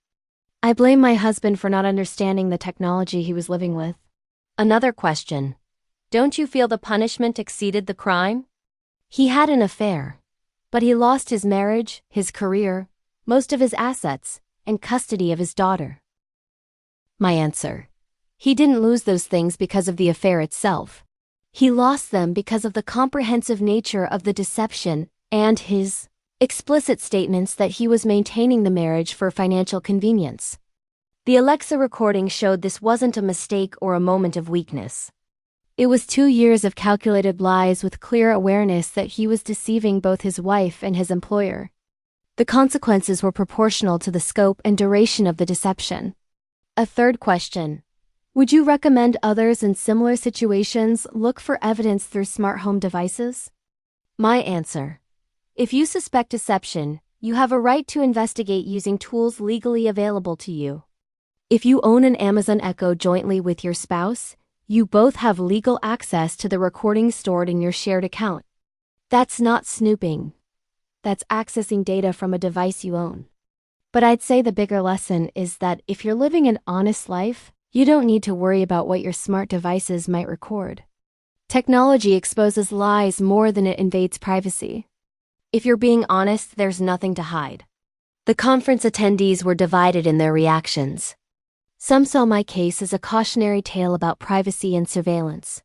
I blame my husband for not understanding the technology he was living with. Another question: don't you feel the punishment exceeded the crime? He had an affair, but he lost his marriage, his career, most of his assets, and custody of his daughter. My answer: he didn't lose those things because of the affair itself. He lost them because of the comprehensive nature of the deception and his explicit statements that he was maintaining the marriage for financial convenience. The Alexa recording showed this wasn't a mistake or a moment of weakness. It was 2 years of calculated lies with clear awareness that he was deceiving both his wife and his employer. The consequences were proportional to the scope and duration of the deception. A third question: would you recommend others in similar situations look for evidence through smart home devices? My answer: if you suspect deception, You have a right to investigate using tools legally available to you. If you own an Amazon Echo jointly with your spouse, you both have legal access to the recordings stored in your shared account. That's not snooping. That's accessing data from a device you own. But I'd say the bigger lesson is that if you're living an honest life, you don't need to worry about what your smart devices might record. Technology exposes lies more than it invades privacy. If you're being honest, there's nothing to hide. The conference attendees were divided in their reactions. Some saw my case as a cautionary tale about privacy and surveillance.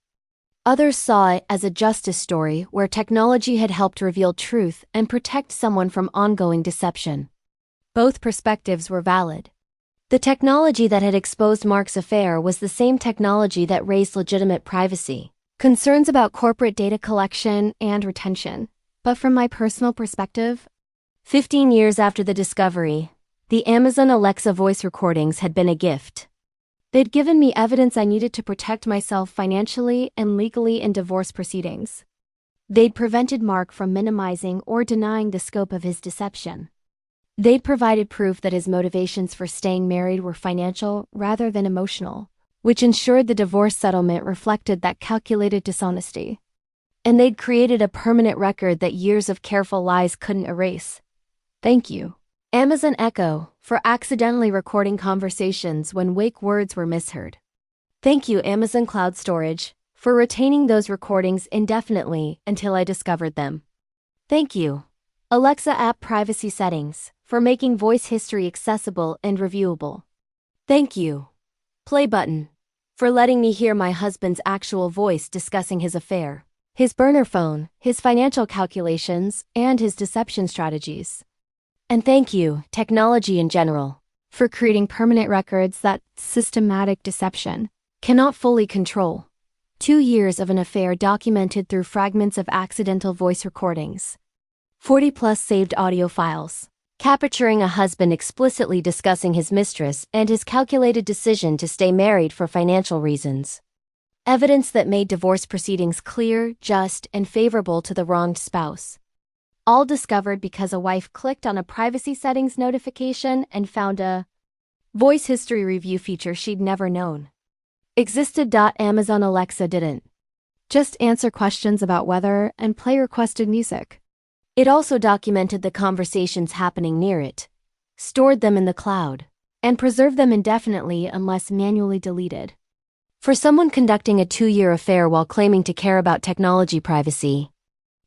Others saw it as a justice story where technology had helped reveal truth and protect someone from ongoing deception. Both perspectives were valid. The technology that had exposed Mark's affair was the same technology that raised legitimate privacy concerns about corporate data collection and retention. But from my personal perspective, 15 years after the discovery, the Amazon Alexa voice recordings had been a gift. They'd given me evidence I needed to protect myself financially and legally in divorce proceedings. They'd prevented Mark from minimizing or denying the scope of his deception. They'd provided proof that his motivations for staying married were financial rather than emotional, which ensured the divorce settlement reflected that calculated dishonesty. And they'd created a permanent record that years of careful lies couldn't erase. Thank you, Amazon Echo, for accidentally recording conversations when wake words were misheard. Thank you, Amazon Cloud Storage, for retaining those recordings indefinitely until I discovered them. Thank you, Alexa app privacy settings, for making voice history accessible and reviewable. Thank you, Play button, for letting me hear my husband's actual voice discussing his affair, his burner phone, his financial calculations, and his deception strategies. And thank you, technology in general, for creating permanent records that systematic deception cannot fully control. 2 years of an affair documented through fragments of accidental voice recordings. 40+ saved audio files, capturing a husband explicitly discussing his mistress and his calculated decision to stay married for financial reasons. Evidence that made divorce proceedings clear, just, and favorable to the wronged spouse. All discovered because a wife clicked on a privacy settings notification and found a voice history review feature she'd never known existed. Amazon Alexa didn't just answer questions about weather and play requested music. It also documented the conversations happening near it, stored them in the cloud, and preserved them indefinitely unless manually deleted. For someone conducting a 2-year affair while claiming to care about technology privacy,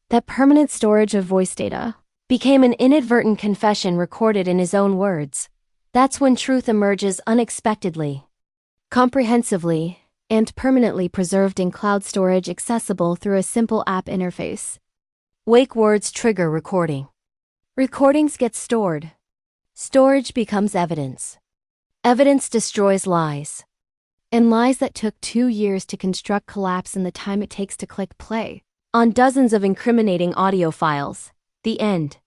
that permanent storage of voice data became an inadvertent confession recorded in his own words. That's when truth emerges unexpectedly, comprehensively, and permanently preserved in cloud storage accessible through a simple app interface. Wake words trigger recording. Recordings get stored. Storage becomes evidence. Evidence destroys lies. And lies that took 2 years to construct collapse in the time it takes to click play on dozens of incriminating audio files. The end.